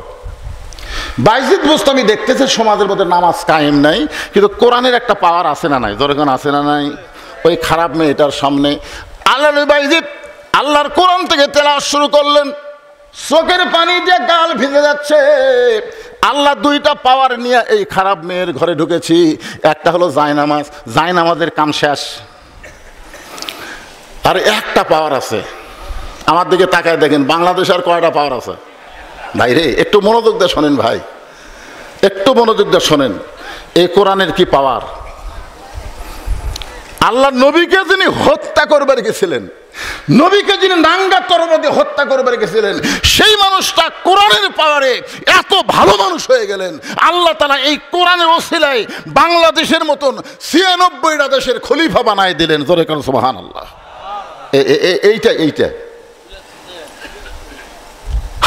বাইজিদ বুস্তামি দেখতেছে সমাজের মধ্যে নামাজ কায়েম নাই, কিন্তু কোরআনের একটা পাওয়ার আছে না নাই? যখন আছে না নাই? ওই খারাপ মেয়েটার সামনে আল্লাহর বাইজিদ আল্লাহর কোরআন থেকে তেলাওয়াত শুরু করলেন, চোখের পানি দিয়ে গাল ভিজে যাচ্ছে। আল্লাহ 2টা পাওয়ার নিয়ে এই খারাপ মেয়ের ঘরে ঢুকেছি। একটা হলো জায়নামাজ, জায়নামাজের কাম শেষ। আর একটা পাওয়ার আছে, আমার দিকে তাকায় দেখেন বাংলাদেশ আর কয়টা পাওয়ার আছে? ভাই রে একটু মনোযোগ দিয়ে শোনেন, ভাই একটু মনোযোগ দিয়ে শোনেন, এই কোরআনের কি পাওয়ার। আল্লাহ নবীকে যিনি হত্যা করবার গেছিলেন, নবীকে যিনি নাঙ্গা তরবারি দিয়ে হত্যা করবার গেছিলেন, সেই মানুষটা কোরআনের পাওয়ারে এত ভালো মানুষ হয়ে গেলেন। আল্লাহ তাআলা এই কোরআনের ওসিলায় বাংলাদেশের মতন 96টা দেশের খলিফা বানায় দিলেন। জোরে কারণ সুবহানাল্লাহ। এইটা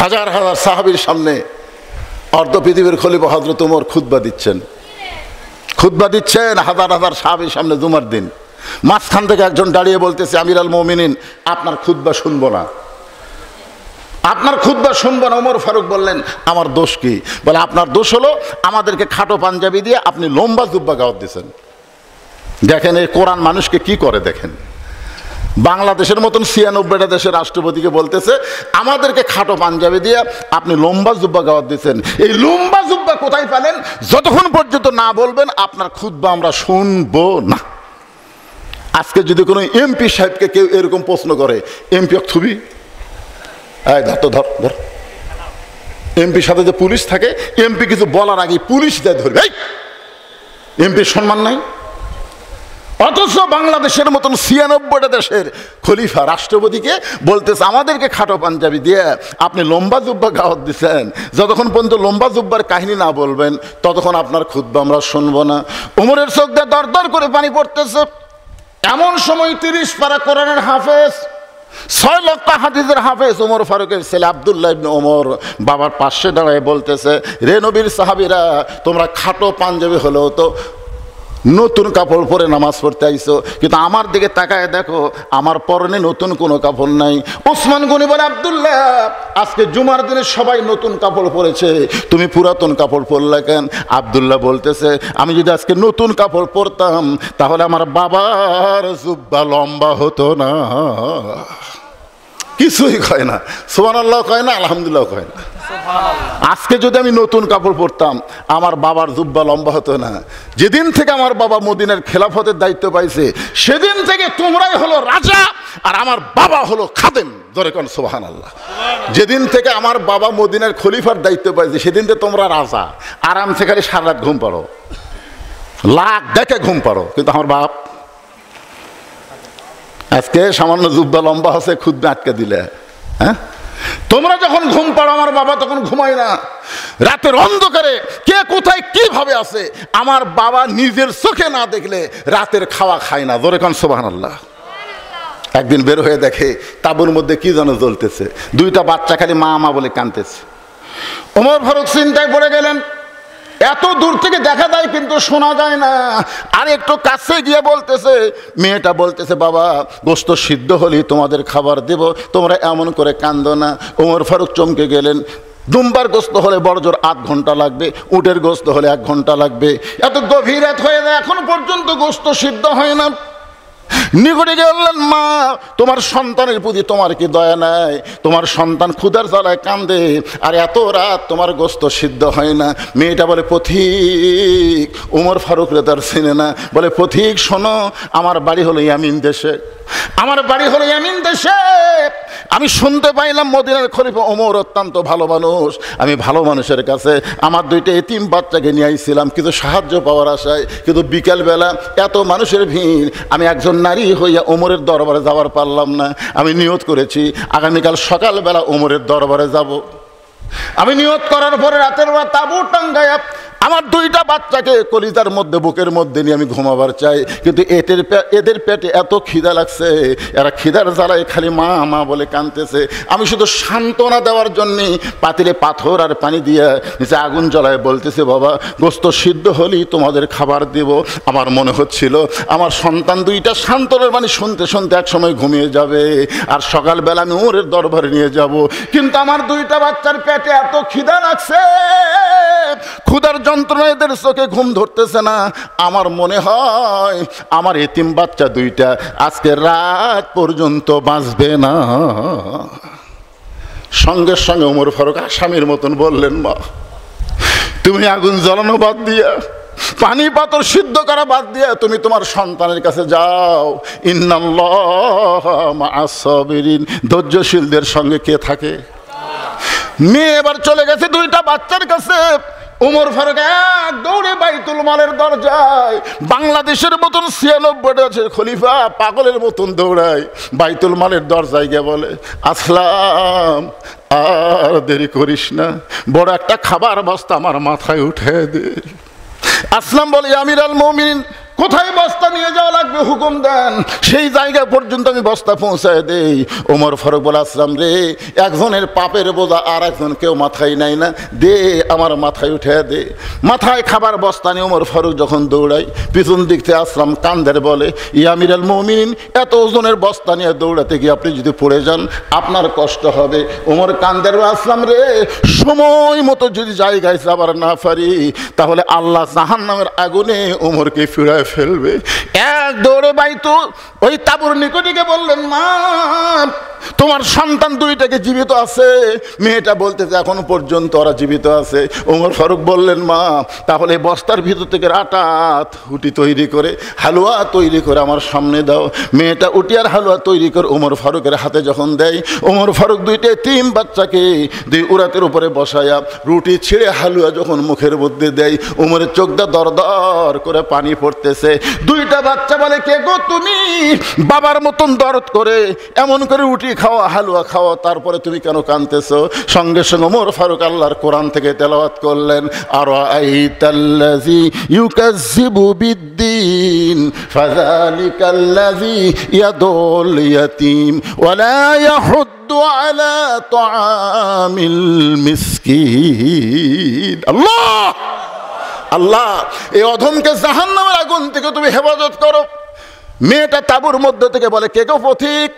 হাজার হাজার সাহাবীর সামনে অর্ধ পৃথিবীর খলিফা হযরত ওমর খুতবা দিচ্ছেন হাজার হাজার সাহাবীর সামনে জুমার দিন। মাঝখান থেকে একজন দাঁড়িয়ে বলতেছে, আমিরুল মুমিনিন আপনার খুতবা শুনবো না, আপনার খুতবা শুনবো না। ওমর ফারুক বললেন, আমার দোষ কি? বলে আপনার দোষ হলো আমাদেরকে খাটো পাঞ্জাবি দিয়ে আপনি লম্বা জুব্বা গাওয়াত দিয়েছেন। দেখেন এই কোরআন মানুষকে কি করে। দেখেন বাংলাদেশের মতন 96টা দেশের রাষ্ট্রপতিকে বলতেছে আমাদেরকে খাটো পাঞ্জাবি দিয়ে আপনি লম্বা জুব্বা গাওয়াত দিচ্ছেন। এই লম্বা জুব্বা কোথায় পেলেন? যতক্ষণ পর্যন্ত না বলবেন আপনার খুতবা আমরা শুনবো না। আজকে যদি কোনো এমপি সাহেবকে কেউ এরকম প্রশ্ন করে, এমপি ছবি ধর, এমপির সাথে যে পুলিশ থাকে, এমপি কিছু বলার আগে পুলিশ দেয় ধরবে, এমপির সম্মান নাই। অথচ বাংলাদেশের মতন 96টা দেশের খলিফা রাষ্ট্রপতিকে বলতেছে আমাদেরকে খাটো পাঞ্জাবি দিয়ে আপনি লম্বা জুব্বা গাওয়াত দিচ্ছেন, যতক্ষণ পর্যন্ত লম্বা জুব্বার কাহিনী না বলবেন ততক্ষণ আপনার খুতবা আমরা শুনবো না। ওমরের চোখ দিয়ে দর দর করে পানি পড়তেছে। এমন সময় 30 পারা কোরআনের হাফেজ, 6 লক্ষ হাদিসের হাফেজ ওমর ফারুকের ছেলে আব্দুল্লাহ ইবনে ওমর বাবার পাশে দাঁড়ায় বলতেছে, রে নবীর সাহাবীরা, তোমরা খাটো পাঞ্জাবি হলেও তো নতুন কাপড় পরে নামাজ পড়তে আইছো, কিন্তু আমার দিকে তাকায় দেখো আমার পরনে নতুন কোনো কাপড় নাই। ওসমান গনি বলে, আব্দুল্লাহ আজকে জুমার দিনে সবাই নতুন কাপড় পরেছে, তুমি পুরাতন কাপড় পরলে কেন? আব্দুল্লাহ বলতেছে, আমি যদি আজকে নতুন কাপড় পরতাম তাহলে আমার বাবার জুব্বা লম্বা হতো না। কিছুই কয় না, সুবহানাল্লাহ কয় না, আলহামদুলিল্লাহ কয় না। আজকে যদি আমি নতুন কাপড় পরতাম আমার বাবার জুব্বা লম্বা হতো না। যেদিন থেকে আমার বাবা মদিনার খেলাফতের দায়িত্ব পাইছে সেদিন থেকে তোমরাই হলো রাজা আর আমার বাবা হলো খাদেম। ধরে কোন সুবহানাল্লাহ। যেদিন থেকে আমার বাবা মদিনার খলিফার দায়িত্ব পাইছে সেদিন থেকে তোমরা রাজা, আরাম থেকে খালি সারা রাত ঘুম পাড়ো, লাখ দেখে ঘুম পাড়ো, কিন্তু আমার বাপ আজকে সামান্য জুব্বা লম্বা হচ্ছে খুদ্া আটকে দিলে, হ্যাঁ তোমরা যখন ঘুম পাড়ো আমার বাবা তখন ঘুমায় না। রাতের অন্ধকারে কে কোথায় কিভাবে আছে আমার বাবা নিজের চোখে না দেখলে রাতের খাওয়া খায় না। জোরে কান সুবহানাল্লাহ। একদিন বের হয়ে দেখে তাঁবুর মধ্যে কি যেন জ্বলতেছে, দুইটা বাচ্চা খালি মা মা বলে কাঁদতেছে। ওমর ফারুক চিন্তায় পড়ে গেলেন, এত দূর থেকে দেখা যায় কিন্তু শোনা যায় না। আর একটু কাছে গিয়ে বলতেছে, মেয়েটা বলতেছে বাবা গোশত সিদ্ধ হলেই তোমাদের খাবার দেব, তোমরা এমন করে কান্দো না। ওমর ফারুক চমকে গেলেন, দুম্বার গোশত হলে বড় জোর 8 ঘন্টা লাগবে, উটের গোশত হলে 1 ঘন্টা লাগবে। এত গভীর রাত হয়ে যায় এখন পর্যন্ত গোশত সিদ্ধ হয় না। নিকটে গিয়ে বললেন, মা তোমার সন্তানের প্রতি তোমার কি দয়া নাই? তোমার সন্তান ক্ষুধার জ্বালায় কান্দে আর এত রাত তোমার গোশত সিদ্ধ হয় না। মেয়েটা বলে, পথিক। ওমর ফারুক রে তার চিনে না, বলে পথিক শোনো, আমার বাড়ি হলো ইয়ামিন দেশে, আমার বাড়ি হলো ইয়ামিন দেশে। আমি শুনতে পাইলাম মদিনার খলিফা ওমর অত্যন্ত ভালো মানুষ। আমি ভালো মানুষের কাছে আমার 2টা এতিম বাচ্চাকে নিয়ে আইছিলাম কিছু সাহায্য পাওয়ার আশায়, কিন্তু বিকালবেলা এত মানুষের ভিড়, আমি একজন নারী হইয়া ওমরের দরবারে যাওয়ার পারলাম না। আমি নিয়ত করেছি আগামীকাল সকালবেলা ওমরের দরবারে যাব। আমি নিয়ত করার পরে রাতের বেলা তাঁবু টাঙ্গায়া আমার 2টা বাচ্চাকে কলিজার মধ্যে বুকের মধ্যে নিয়ে আমি ঘুমাবার চাই, কিন্তু এদের পেটে এত খিদা লাগছে, এরা খিদার জ্বালায় খালি মা মা বলে কাঁদতেছে। আমি শুধু সান্ত্বনা দেওয়ার জন্যে পাতিলে পাথর আর পানি দিয়ে নিচে আগুন জ্বলায় বলতেছে, বাবা গোশত সিদ্ধ হলেই তোমাদের খাবার দেব। আমার মনে হচ্ছিল আমার সন্তান 2টা সান্ত্বনার বাণী শুনতে শুনতে একসময় ঘুমিয়ে যাবে আর সকালবেলা আমি ওমরের দরবারে নিয়ে যাব। কিন্তু আমার 2টা বাচ্চার পেটে এত খিদা লাগছে, ক্ষুধার যন্ত্রণা এদের চোখে ঘুম ধরতেছে না। আমার মনে হয় আমার এতিম বাচ্চা 2টা আজকে রাত পর্যন্ত বাঁচবে না। সঙ্গে সঙ্গে ওমর ফারুক আসামির মতন বললেন, মা তুমি আগুন জ্বালানো বাদ দিয়া, পানি পাথর সিদ্ধ করা বাদ দিয়া তুমি তোমার সন্তানের কাছে যাও। ইন্নাল্লাহ মা'আস সাবিরিন, ধৈর্যশীলদের সঙ্গে কে থাকে? মেয়ে এবার চলে গেছে 2টা বাচ্চার কাছে। ওমর ফারুক এক দৌড়ে বাইতুল মালের দরজায়, বাংলাদেশের মতন 96টা খলিফা পাগলের মতন দৌড়ায় বাইতুল মালের দরজায় গিয়ে বলে, আসলাম আর দেরি করিস না, বড় একটা খাবার বস্তা আমার মাথায় উঠে দে। আসলাম বলে, আমিরুল মুমিনিন কোথায় বস্তা নিয়ে যাওয়া লাগবে হুকুম দেন, সেই জায়গা পর্যন্ত আমি বস্তা পৌঁছায় দেই। ওমর ফারুক বলে, আসলাম রে একজনের পাপের বোঝা আর একজন কেউ মাথায় নাই না, দে আমার মাথায় উঠে দে। মাথায় খাবার বস্তা নিয়ে ওমর ফারুক যখন দৌড়াই, পিছন দিক থেকে আসলাম কান্দের বলে, ইয়া আমিরুল মুমিনিন এত ওজনের বস্তা নিয়ে দৌড়াতে গিয়ে আপনি যদি পড়ে যান আপনার কষ্ট হবে। ওমর কান্দের, আসলাম রে সময় মতো যদি জায়গায় যাবার না পারি তাহলে আল্লাহ জাহান্নামের আগুনে ওমরকে ফিরায় ফেলবে। এক দৌড়ে বাইতু ওই তাঁবুর নিকটে বললেন, মা তোমার সন্তান 2টাকে জীবিত আছে। মেয়েটা বলতেছে এখনো পর্যন্ত ওরা জীবিত আছে। ওমর ফারুক বললেন, মা তাহলে বস্তার ভিতর থেকে আটাত উটি তৈরি করে হালুয়া তৈরি করে আমার সামনে দাও। মেয়েটা উটি আর হালুয়া তৈরি করে ওমর ফারুকের হাতে যখন দেয়, ওমর ফারুক 2টা এতিম বাচ্চাকে 2 উরাতের উপরে বসায়া রুটি ছিঁড়ে হালুয়া যখন মুখের মধ্যে দেয়, ওমরের চোখটা দরদর করে পানি পড়তেছে। 2টা বাচ্চা বলে, কে গো তুমি? বাবার মতন দরদ করে এমন করে উটি খাওয়া হালুয়া খাওয়া, তারপরে তুমি কেন কাঁদতেছো? সঙ্গে সঙ্গে ওমর ফারুক আল্লাহর কোরআন থেকে তেলাওয়াত করলেন, আরাআইতাল্লাযী ইউকাযযিবু বিদ্দীন ফাযালিকাল্লাযী ইয়াদুল ইয়াতীম ওয়া লা ইয়াহুদ্দু আলা তুআমিল মিসকিন। আল্লাহ আল্লাহ এই অধমকে জাহান্নামের আগুন থেকে তুমি হেফাজত করো। মেয়েটা তাঁবুর মধ্যে থেকে বলে, কে গো পথিক?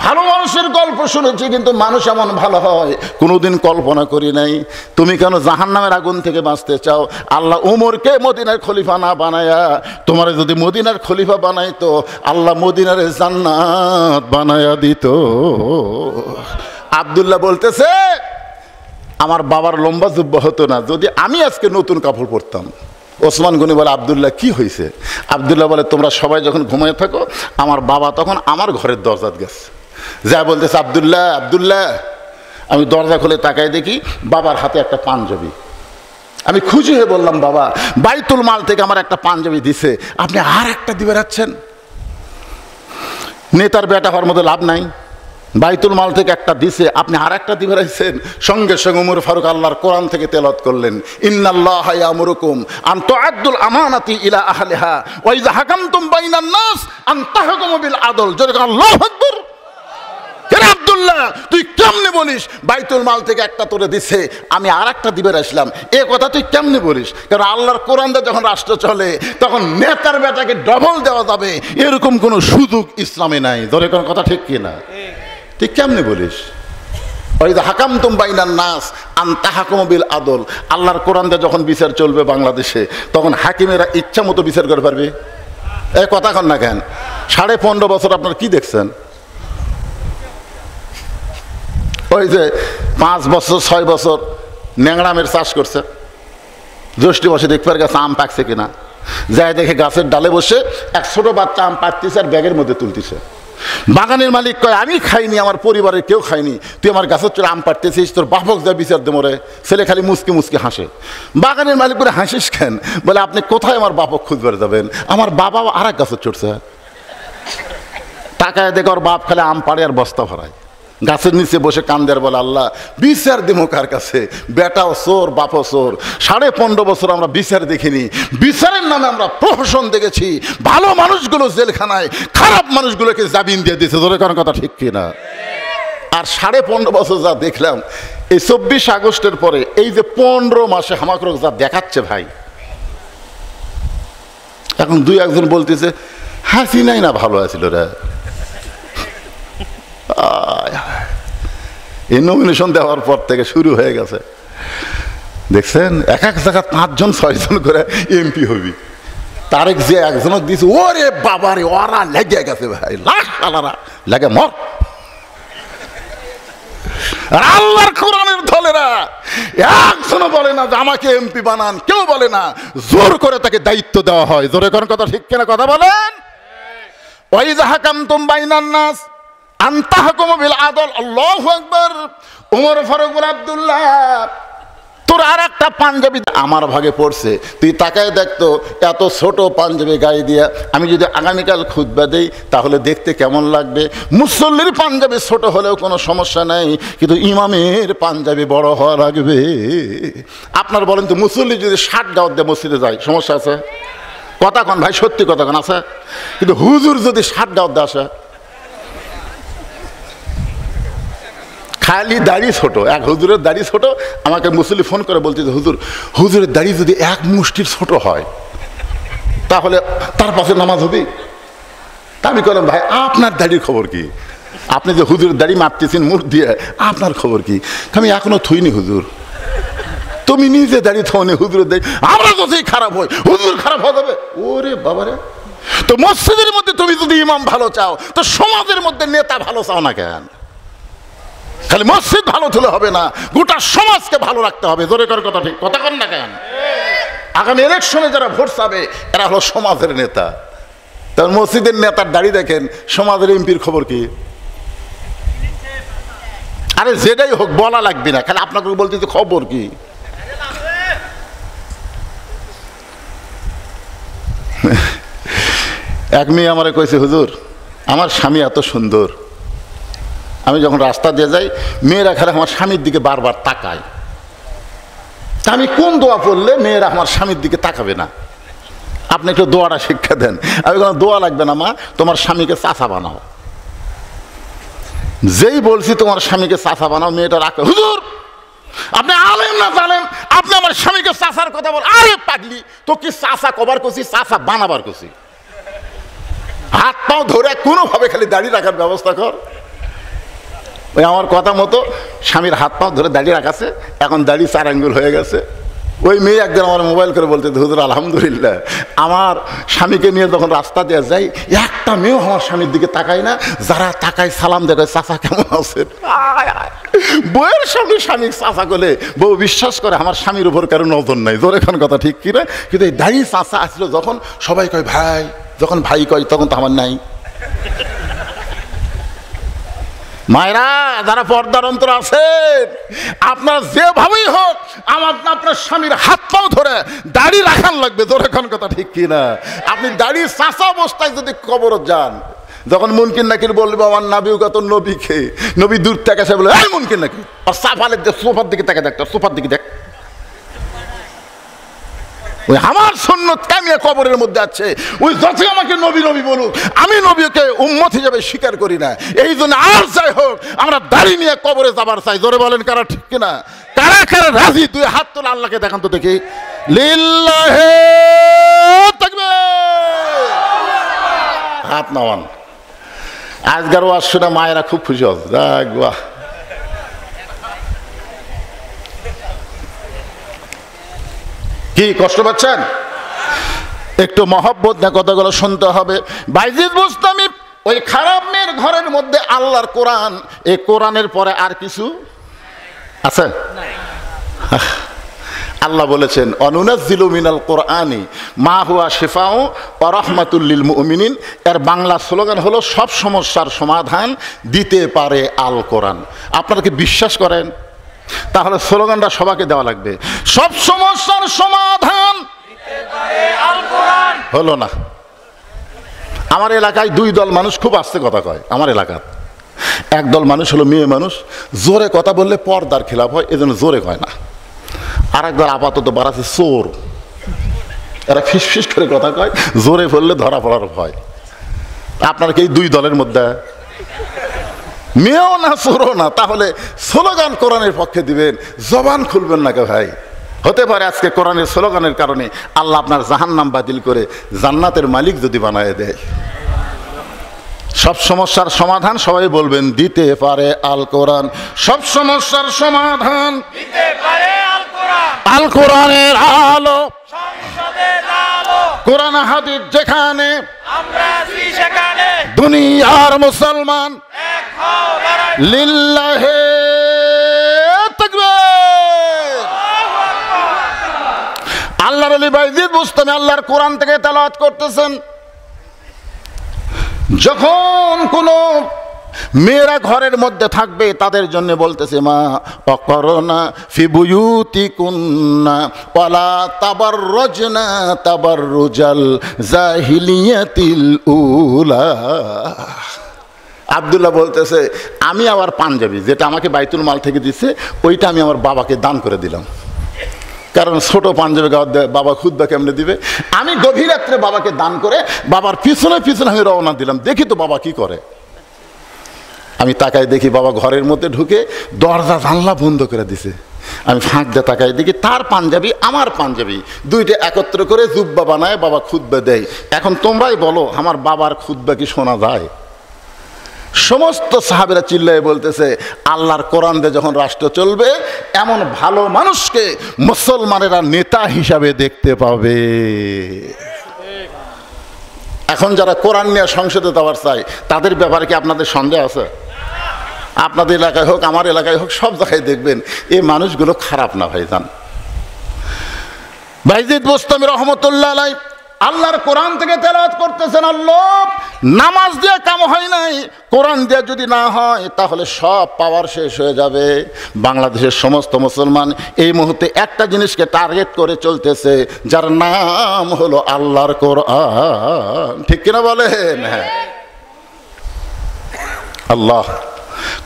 ভালো মানুষের গল্প শুনেছি কিন্তু মানুষ এমন ভালো হয় কোনোদিন কল্পনা করি নাই। তুমি কেন জাহান্নামের আগুন থেকে বাঁচতে চাও? আল্লাহ ওমরকে মদিনার খলিফা না বানায়া তোমার যদি মদিনার খলিফা বানাইতো আল্লাহ মদিনার জান্নাত বানায়া দিত। আব্দুল্লাহ বলতেছে, আমার বাবার লম্বা জুব্বা হতো না যদি আমি আজকে নতুন কাপড় পরতাম। ওসমান গনি বলে, আব্দুল্লাহ কি হয়েছে? আব্দুল্লাহ বলে, তোমরা সবাই যখন ঘুমিয়ে থাকো আমার বাবা তখন আমার ঘরের দরজাত গেছে, যা বলতেছে, আব্দুল্লাহ আব্দুল্লাহ। আমি দরজা খুলে তাকাই দেখি বাবার হাতে একটা পাঞ্জাবি। আমি খুশি হয়ে বললাম, বাবা বাইতুল মাল থেকে আমার একটা পাঞ্জাবি দিছে, আপনি আর একটা দিবে রাখছেন? নেতার বেটা হওয়ার মতো লাভ নাই। বাইতুল মাল থেকে একটা দিছে, আপনি আর একটা দিবে রাখছেন। সঙ্গে সঙ্গে উমর ফারুক আল্লাহর কোরআন থেকে তেলাওয়াত করলেন, ইন্নাল্লাহা ইয়ামুরুকুম আন তুআদ্দুল আমানাতি ইলা আহলিহা ওয়া ইযা হাকামতুম বাইনান নাস আন তাহকুমু বিল আদল। জোরে আল্লাহু আকবার। কেন আব্দুল্লাহ তুই কেমনে বলিস বাইতুল মাল থেকে একটা তোরে দিছে, আমি আর একটা দিবে আসলাম, এ কথা তুই কেমনে বলিস? কারণ আল্লাহর কোরআন দিয়ে যখন রাষ্ট্র চলে তখন নেতার বেটাকে ডবল দেওয়া যাবে এরকম কোনো সুযোগ ইসলামে নাই। ধরে কোন কথা ঠিক কি না? তুই কেমনে বলিস? ওই যে হাকামতুম বাইনান নাস আন তাহকুমু বিল আদল, আল্লাহর কোরআন দিয়ে যখন বিচার চলবে বাংলাদেশে তখন হাকিমেরা ইচ্ছা মতো বিচার করে পারবে? এই কথা কন না কেন? 15.5 বছর আপনার কি দেখছেন? ওই যে 5 বছর 6 বছর ন্যাংরামের চাষ করছে, জ্যৈষ্ঠ মাসে দেখবার গাছে আম পাকছে কিনা, যাই দেখে গাছের ডালে বসে এক ছোট বাচ্চা আম পাড়তেছে আর ব্যাগের মধ্যে তুলতেছে। বাগানের মালিক কয় আমি খাইনি, আমার পরিবারের কেউ খায়নি, তুই আমার গাছের চড়ে আম পাড়তেছিস, তোর বাপক যা বিচার দে মরে। ছেলে খালি মুসকি মুসকি হাসে। বাগানের মালিক করে হাসিস কেন? বলে আপনি কোথায় আমার বাপক খুঁজবার যাবেন, আমার বাবাও আর এক গাছের চড়ছে। টাকায় দেখে ওর বাপ খালি আম পাড়ে আর বস্তা ভরায়, গাছের নিচে বসে কান্দের বলে আল্লাহ বিচার দেবো কার কাছে? বেটাও চোর বাপও চোর। 15.5 বছর আমরা বিচার দেখিনি, বিচারের নামে আমরা প্রহসন দেখেছি। ভালো মানুষগুলো জেলখানায়, খারাপ মানুষগুলোকে জামিন দিয়ে দিয়েছে। ধরে কারণ কথা ঠিক কিনা? আর 15.5 বছর যা দেখলাম, এই 24 আগস্টের পরে এই যে 15 মাসে হামাকরক যা দেখাচ্ছে ভাই, এখন 2-1 জন বলতেছে হাসিনাই না ভালো আছিল রে। এই নমিনেশন দেওয়ার পর থেকে শুরু হয়ে গেছে, দেখছেন এক এক জায়গা 5 জন 6 জন করে এমপি হবি। তারেক যে একজনক দিয়েছে, ওরে বাবারে ওরা লেগে গেছে ভাই, লাশ আলারা লাগে মর। আল্লাহর কোরআনের দলেরা একজনও বলে না যে আমাকে এমপি বানান, কেউ বলে না, জোর করে তাকে দায়িত্ব দেওয়া হয়। জোরে কোন কথা ঠিক কিনা কথা বলেন? ওয়া ইযা হাকামতুম বাইনান নাস আন তাহকুমু বিল আদল। আল্লাহু আকবার। ওমর ফারুক বলে আব্দুল্লাহ তোর আর একটা পাঞ্জাবি আমার ভাগে পড়ছে, তুই তাকায় দেখতো এত ছোট পাঞ্জাবি গায়ে দিয়া আমি যদি আগামীকাল খুতবা দেই তাহলে দেখতে কেমন লাগবে? মুসল্লির পাঞ্জাবি ছোট হলেও কোনো সমস্যা নাই, কিন্তু ইমামের পাঞ্জাবি বড় হওয়া লাগবে। আপনার বলেন তো মুসল্লি যদি 60 গাউত দিয়ে মসজিদে যায় সমস্যা আছে? কথা কন ভাই, সত্যি কথা কন আছে? কিন্তু হুজুর যদি 60 গাউত দিয়ে আসে, খালি দাড়ি ছোট, এক হুজুরের দাড়ি ছোট, আমাকে মুসল্লি ফোন করে বলতে হুজুর হুজুরের দাড়ি যদি 1 মুষ্টির ছোট হয় তাহলে তার পাশে নামাজ হবে? তা আমি বললাম ভাই আপনার দাড়ির খবর কি? আপনি যে হুজুরের দাড়ি মাপতেছেন মুখ দিয়ে, আপনার খবর কি? আমি এখনো থইনি হুজুর। তুমি নিজে দাড়ি থনি, হুজুরের দাড়ি আমরা যতই খারাপ হয় হুজুর খারাপ হয়ে যাবে। ওরে বাবারে, তো মসজিদের মধ্যে তুমি যদি ইমাম ভালো চাও তো সমাজের মধ্যে নেতা ভালো চাও না কেন? খালি মসজিদ ভালো তুলে হবে না, গোটা সমাজকে ভালো রাখতে হবে। জোরে করে কথা ঠিক কথা কন না কেন? আগামী ইলেকশনে যারা ভোট পাবে এরা হলো সমাজের নেতা। তার মসজিদের নেতার দাড়ি দেখেন, সমাজের এমপির খবর কি? আরে যেটাই হোক বলা লাগবে না, খালি আপনাকে বলতে যে খবর কি। এক মেয়ে আমারে কইছে হুজুর আমার স্বামী এত সুন্দর, আমি যখন রাস্তা দিয়ে যাই মেয়েরা খালি আমার স্বামীর দিকে বারবার তাকায়, তা আমি কোন দোয়া পড়লে মেয়েরা আমার স্বামীর দিকে তাকাবে না? আপনি একটু দোয়াটা শিক্ষা দেন। আমি কোনো দোয়া লাগবে না মা, তোমার স্বামীকে চাচা বানাও। যেই বলছি তোমার স্বামীকে চাচা বানাও, মেয়েটা রাখে হুজুর আপনি আলেম না জানেন, আপনি আমার স্বামীকে চাচার কথা বল। আরে পাগলি, তো কি চাচা কবার করছি, চাচা বানাবার করছি? হাত পাও ধরে কোনোভাবে খালি দাড়ি রাখার ব্যবস্থা কর। ওই আমার কথা মতো স্বামীর হাত পা ধরে দাঁড়িয়ে রাখাছে, এখন দাড়ি 4 আঙ্গুল হয়ে গেছে। ওই মেয়ে একদিন আমার মোবাইল করে বলতে হুজুর আলহামদুলিল্লাহ আমার স্বামীকে নিয়ে যখন রাস্তা দিয়ে যাই একটা মেয়েও আমার স্বামীর দিকে তাকায় না, যারা তাকায় সালাম দেখায় চাচা কেমন আছেন। বউয়ের সামনে স্বামী চাচা করলে বউ বিশ্বাস করে আমার স্বামীর উপর কারো নজর নাই। জোর এখন কথা ঠিক কিনা? কিন্তু এই দাড়ি চাচা আসলো যখন সবাই কয় ভাই, যখন ভাই কয় তখন তো আমার নাই। মায়েরা যারা পর্দার অন্তর আছেন, আপনার যেভাবেই হোক আপনার স্বামীর হাত পাও ধরে দাড়ি রাখার লাগবে। জোরে কোন কথা ঠিক কিনা? আপনি দাড়ি চাচা অবস্থায় যদি কবর যান, যখন মুনকির নাকির বলবো আমার নাবিও কত নবীকে, নবী দূর থেকে এসে বলে এই মুনকির নাকির, আর সাফালের সোফার দিকে তাকে দেখ, সোফার দিকে দেখ, ওই আমার সুন্নত কামিয়া কবরের মধ্যে আছে, ওই যত আমাকে নবী নবী বলুক আমি নবীকে উম্মত হিসেবে স্বীকার করি না। এই জন্য আর যাই হোক আমরা দাড়ি নিয়ে কবরে যাবার চাই। জোরে বলেন কারা ঠিক কিনা? কারা কারা রাজি? দুই হাত তোলা আল্লাহকে দেখান তো দেখি। লিল্লাহি তাকবীর, হাত নামান। আজকের ওয়াজ শুনে মায়েরা খুব খুশি হবে। বাহ, কি কষ্ট পাচ্ছেন? একটু মহব্বত না কথাগুলো শুনতে হবে। বাইজিদ বুস্তামি ওই খারাপ মেয়ের ঘরের মধ্যে আল্লাহর কোরআন, এই কোরআনের পরে আর কিছু আছে? আল্লাহ বলেছেন অনুনাজ্জিলু মিনাল কোরআনি মা হুয়া শিফাউ ওয়া রাহমাতুল লিল মুমিনিন। এর বাংলা স্লোগান হলো সব সমস্যার সমাধান দিতে পারে আল কোরআন। আপনারা কি বিশ্বাস করেন? তাহলে স্লোগানটা সবাইকে দেওয়া লাগবে, সব সমস্যার সমাধান দিতে পারে আল কোরআন। হলো না। আমার এলাকায় দুই দল মানুষ খুব আস্তে কথা কয়। আমার এলাকার একদল মানুষ হলো মেয়ে মানুষ, জোরে কথা বললে পর্দার খেলাপ হয়, এজন্য জোরে কয় না। আর একদল আপাতত বাড়াচ্ছে চোর, এরা ফিস ফিস করে কথা কয়, জোরে বললে ধরা পড়ার ভয়। আপনার কি এই দুই দলের মধ্যে মেয়েও না চোরও না? তাহলে স্লোগান কোরআনের পক্ষে দিবেন, জবান খুলবেন না কে ভাই? হতে পারে আজকে কোরআনের স্লোগানের কারণে আল্লাহ আপনার জাহান্নাম বাতিল করে জান্নাতের মালিক যদি বানায় দেয়। সব সমস্যার সমাধান সবাই বলবেন দিতে পারে আল কোরআন। সব সমস্যার সমাধান দিতে পারে আল কোরআন। আল কোরআনের আলো সংসদের আলো, কোরআন হাদিস যেখানে আমরা আছি সেখানে দুনিয়ার মুসলমান এক হও লিল্লাহি তাকবীর। আল্লাহর ওলি বাইজিদ বুস্তামি আল্লাহর কোরআন থেকে তেলাওয়াত করতেছেন। যখন কোনো মেয়েরা ঘরের মধ্যে থাকবে তাদের জন্য বলতেছে মা অকরনা ফি বুয়ুতিকুন্না ওয়ালা তাবাররুজনা তাবাররুজাল জাহিলিয়াতিল উলা। আব্দুল্লাহ বলতেছে আমি আমার পাঞ্জাবি যেটা আমাকে বাইতুল মাল থেকে দিচ্ছে ওইটা আমি আমার বাবাকে দান করে দিলাম, কারণ ছোট পাঞ্জাবি গাওয়া বাবা খুতবা কেমনে দিবে। আমি গভীর রাত্রে বাবাকে দান করে বাবার পিছনে পিছনে আমি রওনা দিলাম, দেখি তো বাবা কি করে। আমি তাকাই দেখি বাবা ঘরের মধ্যে ঢুকে দরজা জানলা বন্ধ করে দিছে। আমি ফাঁক দিয়ে তাকাই দেখি তার পাঞ্জাবি আমার পাঞ্জাবি দুইটা একত্র করে জুব্বা বানায় বাবা খুতবা দেয়। এখন তোমরাই বলো আমার বাবার খুতবা কি শোনা যায়? সমস্ত সাহাবেরা চিল্লায় বলতেছে আল্লাহর কোরআন দিয়ে যখন রাষ্ট্র চলবে এমন ভালো মানুষকে মুসলমানেরা নেতা হিসাবে দেখতে পাবে। এখন যারা কোরআন নিয়ে সংসদে যাওয়ার চায় তাদের ব্যাপারে কি আপনাদের সন্দেহ আছে? আপনাদের এলাকায় হোক আমার এলাকায় হোক সব জায়গায় দেখবেন এই মানুষগুলো খারাপ না ভাইজান। বাইজিদ বুস্তামি রহমতুল্লাহ আলাইহি আল্লাহর কোরআন থেকে তেলাওয়াত করতেছেন। আল্লাহ নামাজ দিয়ে কাম হয় নাই, কোরআন দিয়ে যদি না হয় তাহলে সব পাওয়ার শেষ হয়ে যাবে। বাংলাদেশের সমস্ত মুসলমান এই মুহূর্তে একটা জিনিসকে টার্গেট করে চলতেছে যার নাম হলো আল্লাহর কোরআন। ঠিক কিনা বলেন? হ্যাঁ, আল্লাহ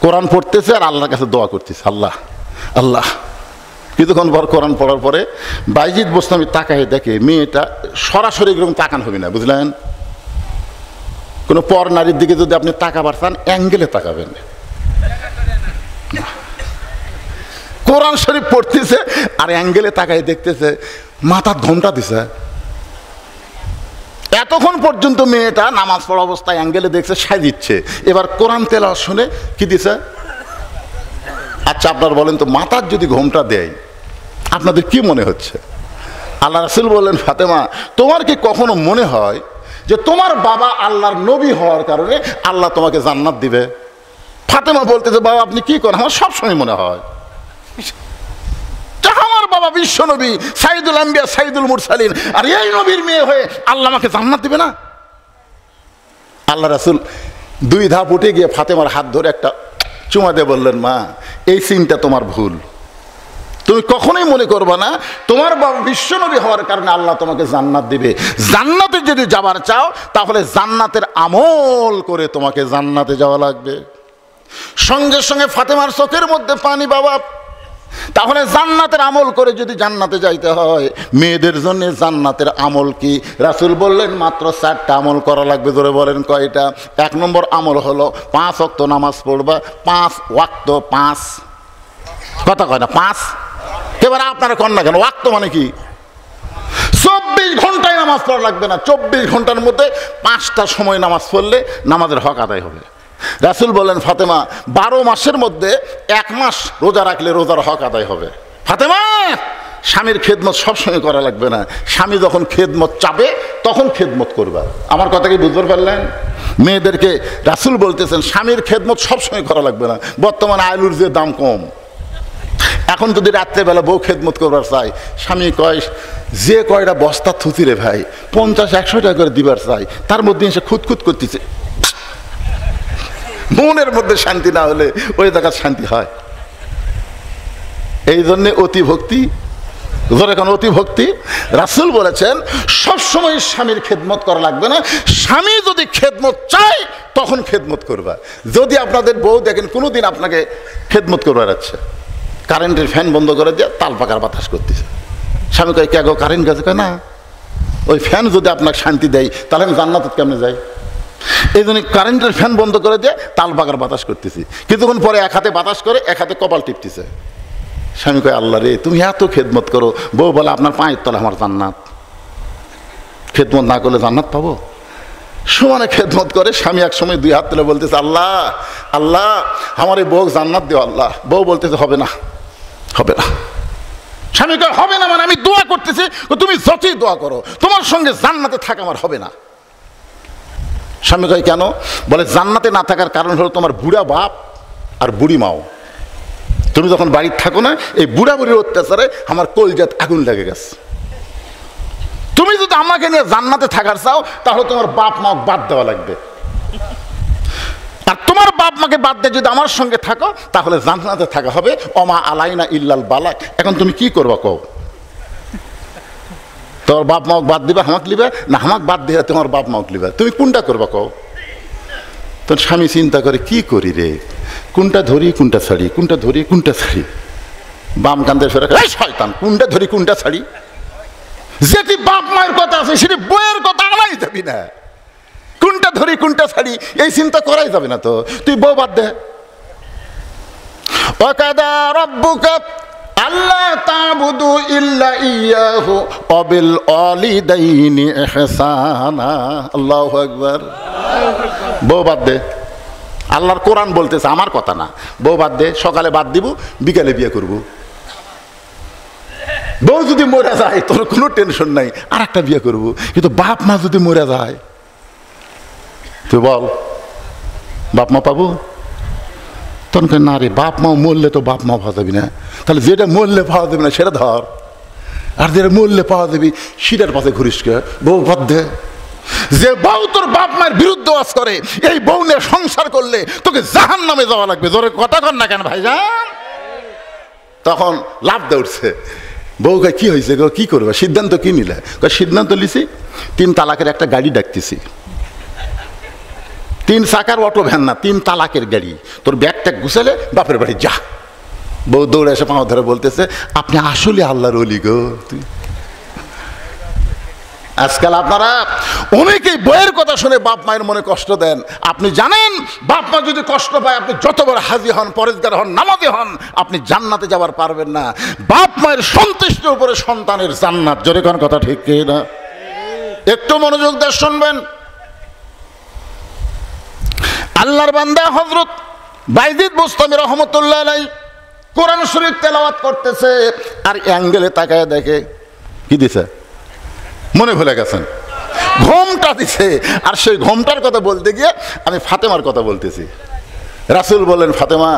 কোরআন পড়তেছে আর আল্লাহর কাছে দোয়া করতেছে আল্লাহ আল্লাহ। কিছুক্ষণ পর কোরআন পড়ার পরে বাইজিদ বুস্তামি তাকায় দেখে মেয়েটা সরাসরি এরকম তাকান হবে না, বুঝলেন? কোনো পর নারীর দিকে যদি আপনি তাকাবার চান অ্যাঙ্গেলে তাকাবেন। কোরআন শরীফ পড়তেছে আর অ্যাঙ্গেলে তাকায় দেখতেছে মাথার ঘোমটা দিছে। এতক্ষণ পর্যন্ত মেয়েটা নামাজ পড়া অবস্থায় অ্যাঙ্গেলে দেখছে সাজিচ্ছে, এবার কোরআন তেলাওয়াত শুনে কি দিছে? আচ্ছা আপনারা বলেন তো মাথার যদি ঘোমটা দেয় আপনাদের কি মনে হচ্ছে? আল্লাহ রাসূল বললেন ফাতেমা তোমার কি কখনো মনে হয় যে তোমার বাবা আল্লাহর নবী হওয়ার কারণে আল্লাহ তোমাকে জান্নাত দিবে? ফাতেমা বলতেছে বাবা আপনি কি করেন? আমার সবসময় মনে হয় আমার বাবা বিশ্ব নবী সাইদুল আম্বিয়া সাইদুল মুরসালিন, আর এই নবীর মেয়ে হয়ে আল্লাহ আমাকে জান্নাত দিবে না? আল্লাহ রাসূল দুই ধাপ উঠে গিয়ে ফাতেমার হাত ধরে একটা চুমা দিয়ে বললেন মা এই সিনটা তোমার ভুল, তুমি কখনোই মনে করবে না তোমার বাবা বিশ্বনবী হওয়ার কারণে আল্লাহ তোমাকে জান্নাত দিবে। জান্নাতে যদি যাবার চাও তাহলে জান্নাতের আমল করে তোমাকে জান্নাতে যাওয়া লাগবে। সঙ্গে সঙ্গে ফাতেমার চোখের মধ্যে পানি বাবা। তাহলে জান্নাতের আমল করে যদি জান্নাতে যাইতে হয়, মেয়েদের জন্য জান্নাতের আমল কি? রাসূল বললেন মাত্র 4টা আমল করা লাগবে। ধরে বলেন কয়টা? 1 নম্বর আমল হলো 5 ওয়াক্ত নামাজ পড়বা। 5 ওয়াক্ত, 5 কথা কয় না, 5। এবার আপনারা কন না কেন? ওয়াক্ত মানে কি? 24 ঘন্টায় নামাজ পড়া লাগবে না। 24 ঘন্টার মধ্যে 5টা সময় নামাজ পড়লে নামাজের হক আদায় হবে। রাসূল বলেন ফাতেমা 12 মাসের মধ্যে 1 মাস রোজা রাখলে রোজার হক আদায় হবে। ফাতেমা স্বামীর খেদমত সবসময় করা লাগবে না। স্বামী যখন খেদমত চাবে তখন খেদমত করবা। আমার কথা কি বুঝতে পারলেন? মেয়েদেরকে রাসূল বলতেছেন স্বামীর খেদমত সবসময় করা লাগবে না। বর্তমানে আলুর যে দাম কম, এখন যদি রাত্রেবেলা বউ খেদমত করবার চাই, স্বামী কয় যে কয়টা বস্তা থুতি রে ভাই 50-100 টাকা করে দিবার চাই, তার মধ্যে এসে খুঁতখুত করতেছে। মনের মধ্যে শান্তি না হলে ওই জায়গায় শান্তি হয়। এই জন্যে অতি ভক্তি, এখন অতি ভক্তি। রাসূল বলেছেন সবসময় স্বামীর খেদমত করা লাগবে না। স্বামী যদি খেদমত চায় তখন খেদমত করবা। যদি আপনাদের বউ দেখেন কোনোদিন আপনাকে খেদমত করবার আছে, কারেন্টের ফ্যান বন্ধ করে দিয়ে তাল পাকার বাতাস করতেছে, স্বামী কয় কে গো কারেন্ট গেছে? কয় না। ওই ফ্যান যদি আপনাকে শান্তি দেয় তাহলে আমি জান্নাতে কেমনে যাই? এই জন্য কারেন্টের ফ্যান বন্ধ করে দিয়ে তাল পাকার বাতাস করতেছি। কিছুক্ষণ পরে এক হাতে বাতাস করে এক হাতে কপাল টিপতেছে। স্বামী কয় আল্লাহ রে তুমি এত খেদমত করো। বউ বলে আপনার পায়ের তলে আমার জান্নাত। খেদমত না করলে জান্নাত পাবো? সমানে খেদমত করে। স্বামী এক সময় 2 হাত তুলে বলতেছে আল্লাহ আল্লাহ আমার এই বউ জান্নাত দিও আল্লাহ। বউ বলতেছে হবে না, হবে না। স্বামী কয় হবে না মানে আমি দোয়া করতেছি। তুমি যতই দোয়া করো তোমার সঙ্গে জান্নাতে থাকা আমার হবে না। স্বামী কয় কেন? বলে জান্নাতে না থাকার কারণ হলো তোমার বুড়া বাপ আর বুড়ি মাও। তুমি যখন বাড়িতে থাকো না, এই বুড়া বুড়ির অত্যাচারে আমার কলজাত আগুন লেগে গেছে। তুমি যদি আমাকে নিয়ে জান্নাতে থাকার চাও তাহলে তোমার বাপ মা বাদ দেওয়া লাগবে। আর তোমার বাপ মাকে বাদ দিয়ে যদি আমার সঙ্গে থাকো তাহলে জান্নাতে থাকা হবে। অমা আলাইনা ইল্লাল বালাক। এখন তুমি কি করবা কও? তোমার বাপ মাকে বাদ দিবা হামাক লিবা, না হামাক বাদ দিয়ে তোমার বাপ মাকে লিবা? তুমি কোনটা করবা কও? তোর স্বামী চিন্তা করে কি করি রে, কোনটা ধরি কোনটা ছাড়ি, কোনটা ধরি কোনটা ছাড়ি। বাম কান্দে ফেরা এই শয়তান, কোনটা ধরি কোনটা ছাড়ি? যেটি বাপ মায়ের কথা আছে সেটি বইয়ের কথা আনাই যাবি না। কোনটা ধরি কোনটা ছাড়ি এই চিন্তা করাই যাবে না। তো তুই বউ বাদ দে। ওয়াকাদা রাব্বুকা আল্লা তা'বুদু ইল্লা ইয়াহু ওয়া বিল ওয়ালিদাইনি ইহসানা। আল্লাহু আকবার। বউ বাদ দে। আল্লাহর কোরআন বলতেছে, আমার কথা না। বউ বাদ দে, সকালে বাদ দিব, বিকালে বিয়ে করব। বউ যদি মরে যায় তোর কোনো টেনশন নাই, আর একটা বিয়ে করব। কিন্তু বাপ মা যদি মরে যায় তুই বল বাপ মা পাবো? তখন না রে, বাপ মা মরলে তো বাপ মা পাওয়া যাবি না। তাহলে যেটা মরলে পাওয়া যাবে না সেটা ধর, আর যেটা মরলে পাওয়া যাবি সেটার পাশে ঘুরিস কে? বউ বাদ দে। যে বউ তোর বাপ মায়ের বিরুদ্ধে ওয়াজ করে এই বউ নিয়ে সংসার করলে তোকে জাহান্নামে যাওয়া লাগবে। জোরে কথা কর না কেন ভাইজান? তখন লাভ দিয়ে উঠছে। বউ কয় কি হয়েছে গো, কি করবে? সিদ্ধান্ত কি নিলে? সিদ্ধান্ত লিছি 3 তালাকের একটা গাড়ি ডাকতেছি। 3 চাকার অটো ভ্যান না, 3 তালাকের গাড়ি। তোর ব্যাগটা গুছালে বাপের বাড়ি যা। বউ দৌড়ে এসে পাও ধরে বলতেছে আপনি আসলে আল্লাহর ওলি গো। আজকাল আপনারা অনেকেই বইয়ের কথা শুনে বাপ মায়ের মনে কষ্ট দেন। আপনি জানেন বাপ মা যদি কষ্ট পায় আপনি যত বড় হাজি হন, পরেজগার হন, নামাজি হন, আপনি জান্নাতে যাবার পারবেন না। বাপ মায়ের সন্তুষ্টির উপরে সন্তানের জান্নাত। জোরে কোন কথা ঠিক কি না? একটু মনোযোগ দিয়ে শুনবেন। আল্লাহর বান্দা হযরত বাইজিদ বুস্তামি রহমাতুল্লাহ আলাইহি কোরআন শরীফ তেলাওয়াত করতেছে, আর অ্যাঙ্গেলে তাকায় দেখে কি দিছে, মনে ভুলে গেছেন, ঘোমটা দিছে। আর সেই ঘোমটার কথা বলতে গিয়ে আমি ফাতেমার কথা বলতেছি। রাসূল বললেন ফাতেমা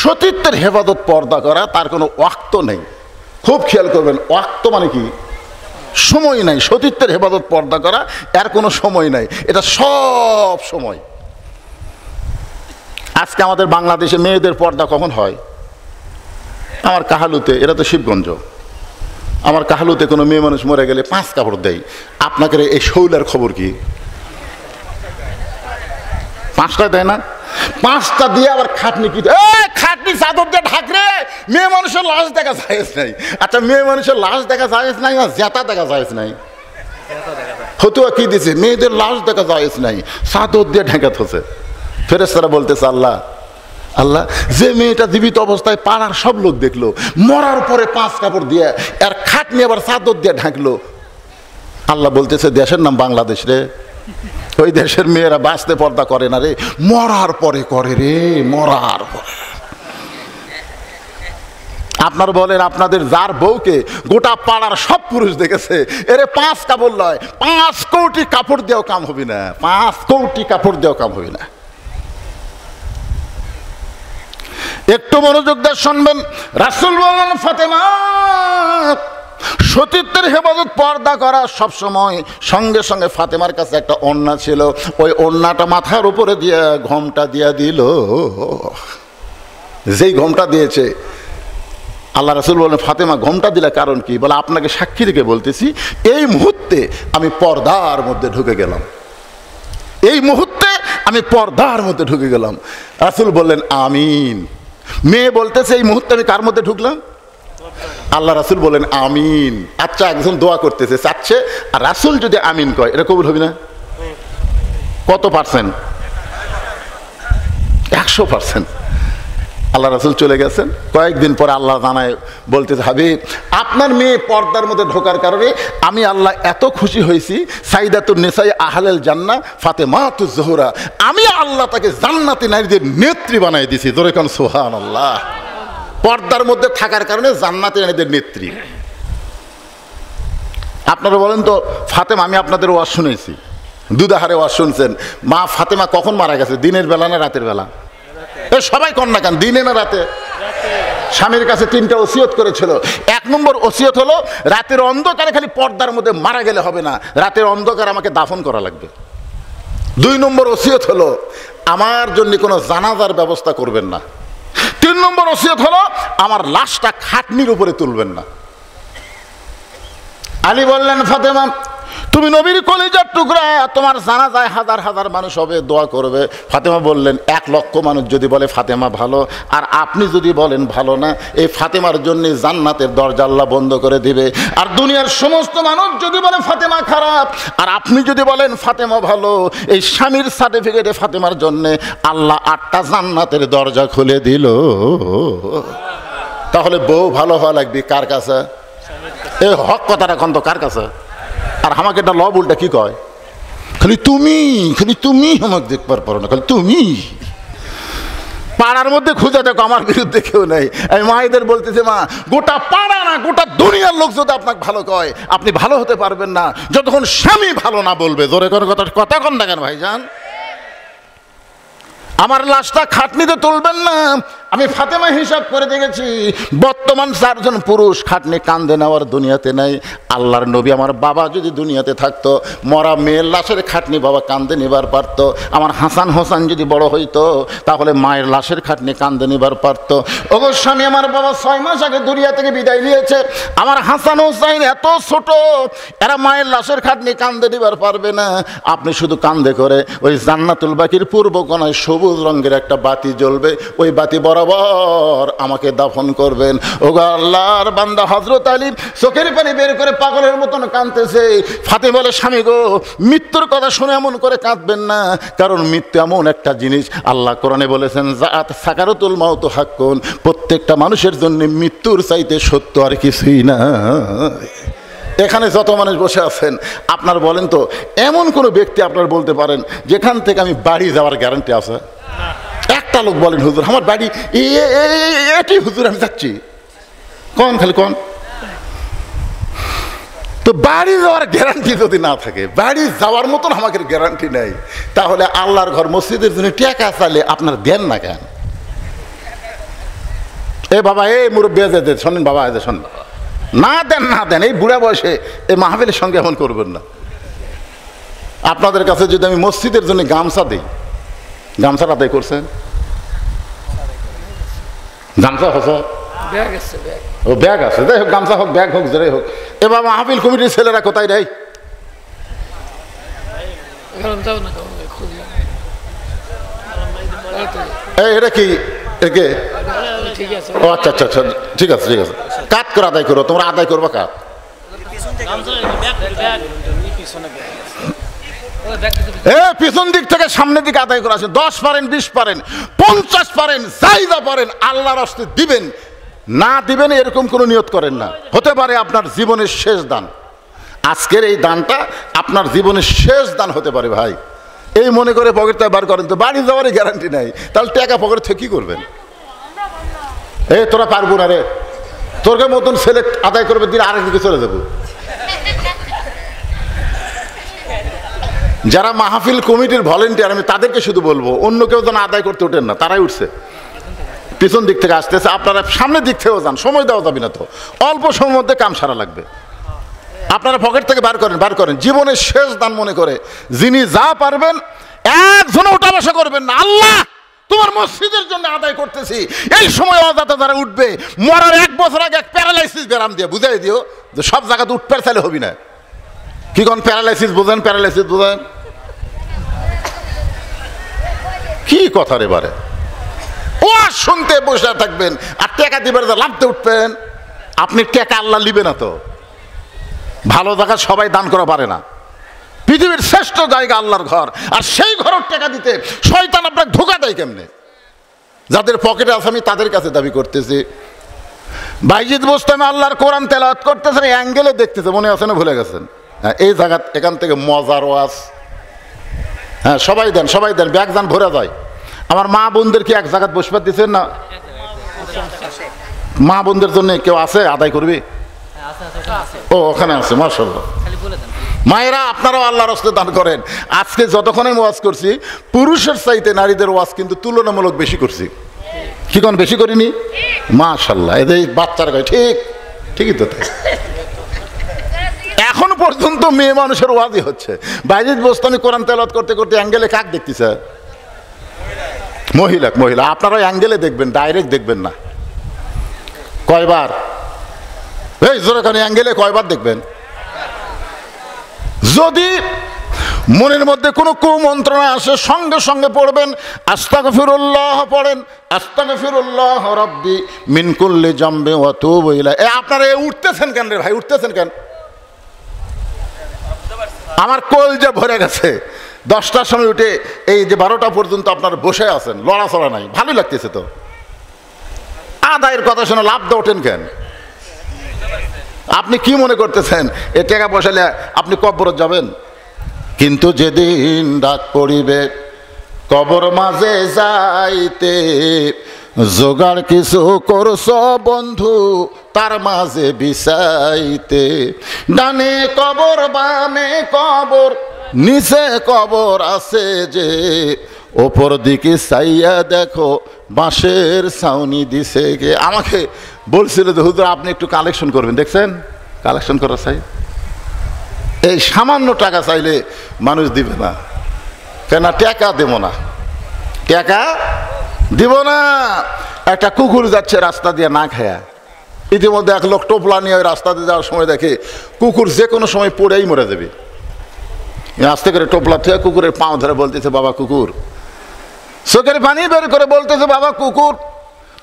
সতীত্বের হেফাজত পর্দা করা তার কোনো ওয়াক্ত নেই। খুব খেয়াল করবেন, ওয়াক্ত মানে কি? সময় নাই। সতীত্বের হেফাজত পর্দা করা এর কোনো সময় নাই, এটা সব সময়। আজকে আমাদের বাংলাদেশে মেয়েদের পর্দা কখন হয়? আমার কাহালুতে, এরা তো শিবগঞ্জ, আমার কাহালুতে কোনো মেয়ে মানুষ মরে গেলে 5 কাপড় দেয়। আপনাকে এই শৌলার খবর কি? 5টা দেয় না? 5টা দিয়ে আবার খাটনি কি, খাটনি চাদর দিয়ে ঢাকরে। মেয়ে মানুষের লাশ দেখা যায় নাই। আচ্ছা, মেয়ে মানুষের লাশ দেখা যায় নাই না জেতা দেখা যায় নাই? ফতুয়া কি দিছে? মেয়েদের লাশ দেখা যায় নাই, চাদর দিয়ে ঢেকে থছে। ফেরেশতারা বলতেছে, আল্লাহ আল্লাহ, যে মেয়েটা জীবিত অবস্থায় পাড়ার সব লোক দেখলো, মরার পরে 5 কাপড় দিয়ে আর খাটনি আবার চাদর দিয়ে ঢাকলো। আল্লাহ বলতেছে, দেশের নাম বাংলাদেশ রে, ওই দেশের মেয়েরা বাঁচতে পর্দা করে না রে, মরার পরে করে রে, মরার পরে। আপনার বলেন, আপনাদের যার বউকে গোটা পাড়ার সব পুরুষ দেখেছে, এরে 5 কাপড় লয়, 5 কোটি কাপড় দিয়েও কাম হবে না, 5 কোটি কাপড় দিয়েও কাম হবে না। একটু মনোযোগ দিয়ে শুনবেন। রাসূল বলেন, ফাতেমা সতীত্বের হেফাজত, পর্দা করা সবসময়। সঙ্গে সঙ্গে ফাতেমার কাছে একটা ওড়না ছিল, ওই ওড়নাটা মাথার উপরে দিয়ে ঘোমটা দিয়া দিল। যেই ঘোমটা দিয়েছে, আল্লাহ রাসূল বলেন, ফাতেমা ঘোমটা দিলে কারণ কি? বলে, আপনাকে সাক্ষী রেখে বলতেছি, এই মুহূর্তে আমি পর্দার মধ্যে ঢুকে গেলাম, এই মুহূর্তে আমি পর্দার মধ্যে ঢুকে গেলাম। রাসূল বললেন, আমিন। মেয়ে বলতেছে, এই মুহূর্তে আমি কার মধ্যে ঢুকলাম? আল্লাহ রাসূল বলেন, আমিন। আচ্ছা, একজন দোয়া করতেছে, চাচ্ছে, আর রাসূল যদি আমিন কয়, এটা কবুল হবে না? কত পার্সেন্ট? 100%। আল্লাহ রাসূল চলে গেছেন। কয়েকদিন পর আল্লাহ জানায়, বলতেছে, হাবিব, আপনার মেয়ে পর্দার মধ্যে ঢোকার কারণে আমি আল্লাহ এত খুশি হয়েছি, সাইদাতুন নিসাই আহলাল জান্নাহ ফাতেমাতুজ জোহরা, আমি আল্লাহ তাকে জান্নাতি নারীদের নেত্রী বানাই দিয়েছি। জোরে কোন সুবহানাল্লাহ। পর্দার মধ্যে থাকার কারণে জান্নাতি নারীদের নেত্রী। আপনারা বলেন তো, ফাতেমা, আমি আপনাদের ওয়াজ শুনেছি, দুধারে ওয়াজ শুনছেন, মা ফাতেমা কখন মারা গেছে? দিনের বেলা না রাতের বেলা? সবাই কন্যা কান, দিনে না রাতে? স্বামীর কাছে 3টা ওসিয়ত করেছিল। 1 নম্বর ওসিয়ত হলো, রাতের অন্ধকারে খালি পর্দার মধ্যে মারা গেলে হবে না, রাতের অন্ধকার আমাকে দাফন করা লাগবে। 2 নম্বর ওসিয়ত হলো, আমার জন্য কোনো জানাজার ব্যবস্থা করবেন না। 3 নম্বর ওসিয়ত হলো, আমার লাশটা খাটনির উপরে তুলবেন না। আলী বললেন, ফাতেমা, তুমি নবীর কলিজার টুকরা, তোমার জানাজায় হাজার হাজার মানুষ হবে, দোয়া করবে। ফাতেমা বললেন, 1 লক্ষ মানুষ যদি বলে ফাতেমা ভালো, আর আপনি যদি বলেন ভালো না, এই ফাতেমার জন্য জান্নাতের দরজা আল্লাহ বন্ধ করে দিবে। আর দুনিয়ার সমস্ত মানুষ যদি বলে ফাতেমা খারাপ, আর আপনি যদি বলেন ফাতেমা ভালো, এই স্বামীর সার্টিফিকেটে ফাতেমার জন্য আল্লাহ 8টা জান্নাতের দরজা খুলে দিল। তাহলে বউ ভালো হওয়া লাগবে কার কাছে? এই হক কথাটা কন্ত কার কাছে? আর আমাকে এটা লব উল্টা কি কয়, খালি তুমি আমাকে দেখবার পারো না, খালি তুমি। পাড়ার মধ্যে খুঁজে দেখো, আমার বিরুদ্ধে কেউ নেই। আমি মায়েদের বলতেছে, মা, গোটা পাড়া না, গোটা দুনিয়ার লোক যদি আপনাকে ভালো কয়, আপনি ভালো হতে পারবেন না যতক্ষণ স্বামী ভালো না বলবে। জোরে করে কথা কন না কেন ভাইজান? আমার লাশটা খাটনিতে তুলবেন না। আমি ফাতেমা হিসাব করে দেখেছি, বর্তমান 4 জন পুরুষ খাটনি কান্দে নেওয়ার দুনিয়াতে নাই। আল্লাহর নবী আমার বাবা যদি দুনিয়াতে থাকতো, মরা মেয়ের লাশের খাটনি বাবা কান্দে নিবার পারত। আমার হাসান হোসেন যদি বড় হইতো, তাহলে মায়ের লাশের খাটনি কান্দে নিবার পারত। অবশ্য আমি, আমার বাবা 6 মাস আগে দুনিয়া থেকে বিদায় নিয়েছে। আমার হাসান হোসেন এত ছোট, এরা মায়ের লাশের খাটনি কান্দে নিবার পারবে না। আপনি শুধু কান্দে করে ওই জান্নাতুল বাকির পূর্ব কোণায় সবুজ রঙের একটা বাতি জ্বলবে, ওই বাতি বরাবর আমাকে দাফন করবেন। ওগো আল্লাহর বান্দা হযরত আলী চোখের পানি বের করে পাগলের মতন কাঁদতেছে। ফাতেমা বলে, স্বামী গো, মৃত্যুর কথা শুনে এমন করে কাঁদবেন না, কারণ মৃত্যু এমন একটা জিনিস, আল্লাহ কোরআনে বলেছেন, যাত সাকারাতুল মাউত হাক্কুন, প্রত্যেকটা মানুষের জন্য মৃত্যুর চাইতে সত্য আর কিছুই না। এখানে যত মানুষ বসে আছেন, আপনার বলেন তো, এমন কোনো ব্যক্তি আপনার বলতে পারেন যেখান থেকে আমি বাড়ি যাওয়ার গ্যারান্টি আছে? একটা লোক বলেন, হুজুর আমার বাড়ি এটি, হুজুর আমি যাচ্ছি, কোন খালি কোন। তো বাড়ি যাওয়ার গ্যারান্টি যদি না থাকে, বাড়ি যাওয়ার মতন আমাকে গ্যারান্টি নেই, তাহলে আল্লাহর ঘর মসজিদের জন্য টাকা চাইলে আপনার দেন না কেন? এ বাবা, এই মুরব্বী দে, শোনেন বাবা, শোন, না দেন না দেন, এই বুড়া বয়সে এই মাহফিলের সঙ্গে এমন করবেন না। আপনাদের কাছে যদি আমি মসজিদের জন্য গামছা দিই, গামছা আদায় করছেন? গামছা হচ্ছে ও ব্যাগ আছে, যাই হোক, গামছা হোক, ব্যাগ হোক, যেটাই হোক। এবার মাহফিল কমিটির ছেলেরা কোথায় রে? এটা কি? ও আচ্ছা আচ্ছা আচ্ছা, ঠিক আছে ঠিক আছে। কাত করে আদায় করো, তোমরা আদায় করবা কাত। পিছন দিক থেকে সামনের দিকে আদায় করা আছে। 10 পারেন, 20 পারেন, 50 পারেন, যাই যা পারেন আল্লাহর রাস্তায় দিবেন। না দিবেন এরকম কোনো নিয়ত করেন না। হতে পারে আপনার জীবনের শেষ দান, আজকের এই দানটা আপনার জীবনের শেষ দান হতে পারে ভাই। এই মনে করে পকেটটা বার করেন তো বাড়ি যাওয়ারই গ্যারান্টি নাই, তাহলে টাকা পকেট থেকে কি করবেন? তোরা পারবো না রে, তোর মতন ছেলে আদায় করবে, দিন আরেক দিকে চলে যাবো। যারা মাহফিল কমিটির ভলেন্টিয়ার, আমি তাদেরকে শুধু বলবো, অন্য কেউ যেন আদায় করতে ওঠেন না, তারাই উঠছে। পিছন দিক থেকে আসতেছে, আপনারা সামনের দিক থেকেও যান, সময় দেওয়া যাবে না তো, অল্প সময়ের মধ্যে কাম সারা লাগবে। আপনারা পকেট থেকে বার করেন, বার করেন, জীবনের শেষ দান মনে করে যিনি যা পারবেন একজনে উঠা বসা করবেন না। আল্লাহ তোমার মসজিদের জন্য আদায় করতেছি, এই সময় অজাতা যারা উঠবে, মরার 1 বছর আগে এক প্যারালাইসিস ব্যারাম দিয়ে বুঝাই দিও যে সব জায়গাতে উঠতে চাইলে হবি না। কি কোন প্যারালাইসিস বোঝেন? প্যারালাইসিস বোঝেন কি কথা রে বারে? ও শুনতে বসে থাকবেন আর টাকা দিবেন, লাভতে উঠবেন। আপনি টাকা আল্লাহ লিবে না তো, ভালো জায়গা সবাই দান করা পারে না। পৃথিবীর শ্রেষ্ঠ জায়গা আল্লাহর ঘর, আর সেই ঘরের টাকা দিতে শয়তান আপনাকে ধোঁকা দেয় কেমনে? যাদের পকেটে আছে আমি তাদের কাছে দাবি করতেছি। বাইজিদ বোস্তামি আল্লাহর কোরআন তেলাওয়াত করতেছেন, অ্যাঙ্গেলে দেখতেছে, মনে আছে না? ভুলে গেছেন? হ্যাঁ, এই জায়গা এখান থেকে মজার ওয়াজ। হ্যাঁ, সবাই দেন, সবাই দেন, ব্যাগ দান ভরে যায়। আমার মা বোনদের কি এক জায়গায় বসবার দিচ্ছেন না? মা বোনদের জন্য কেউ আছে আদায় করবি? ও ওখানে আছে, মাশাআল্লাহ। মায়েরা আপনারাও আল্লাহর রাস্তায় দান করেন। আজকে যতক্ষণ আমি ওয়াজ করছি, পুরুষের চাইতে নারীদের ওয়াজ কিন্তু তুলনামূলক বেশি করছি। কি কোন বেশি করিনি? মাশাআল্লাহ। এদের বাচ্চারা কয় ঠিক, ঠিকই তো। এখন পর্যন্ত মেয়ে মানুষের ওয়াজই হচ্ছে। বাইজিদ বোস্তামি কোরআন তেলাওয়াত করতে করতে অ্যাঙ্গেলে কাক দেখতেছে? মহিলা। মহিলা আপনারা অ্যাঙ্গেলে দেখবেন, ডাইরেক্ট দেখবেন না। কয়বার? এই জোরে অ্যাঙ্গেলে কয়বার দেখবেন? যদি মনের মধ্যে কোনো কুমন্ত্রণা আসে সঙ্গে সঙ্গে পড়বেন আস্তাগফিরুল্লাহ, পড়েন আস্তাগফিরুল্লাহ রাব্বি মিন কুল্লি জামবি ওয়া তুবু ইলাইহি। আপনারা উঠতেছেন কেন রে ভাই? উঠতেছেন কেন? আমার কলজা ভরে গেছে। 10টার সময় উঠে এই যে 12টা পর্যন্ত আপনারা বসে আছেন, লড়াচড়া নাই, ভালোই লাগতেছে তো। আদায়ের কথা শুনে লাভ দিয়ে ওঠেন কেন? আপনি কি মনে করতেছেন এ টাকা পয়সালে আপনি কবরে যাবেন? কিন্তু যেদিন ডাক পড়িবে কবর মাঝে যাইতে, জোগাড় কিছু করছ বন্ধু তার মাঝে বিছাইতে। ডানে কবর, বামে কবর, নিচে কবর আছে যে, ওপর দিকে চাইয়া দেখো বাঁশের ছাউনি দিছে কে। আমাকে বলছিল যে হুজুর আপনি একটু কালেকশন করবেন, দেখছেন কালেকশন করা চাই। এই সামান্য টাকা চাইলে মানুষ দিবে না, কেন? টাকা দেব না, টাকা দিব না। একটা কুকুর যাচ্ছে রাস্তা দিয়ে না খায়া, ইতিমধ্যে এক লোক টোপলা নিয়ে ওই রাস্তা দিয়ে যাওয়ার সময় দেখে কুকুর যে কোনো সময় পড়েই মরে যাবে। আস্তে করে টোপলা থেকে কুকুরের পাও ধরে বলতেছে, বাবা কুকুর। চোখের পানি বের করে বলতেছে, বাবা কুকুর,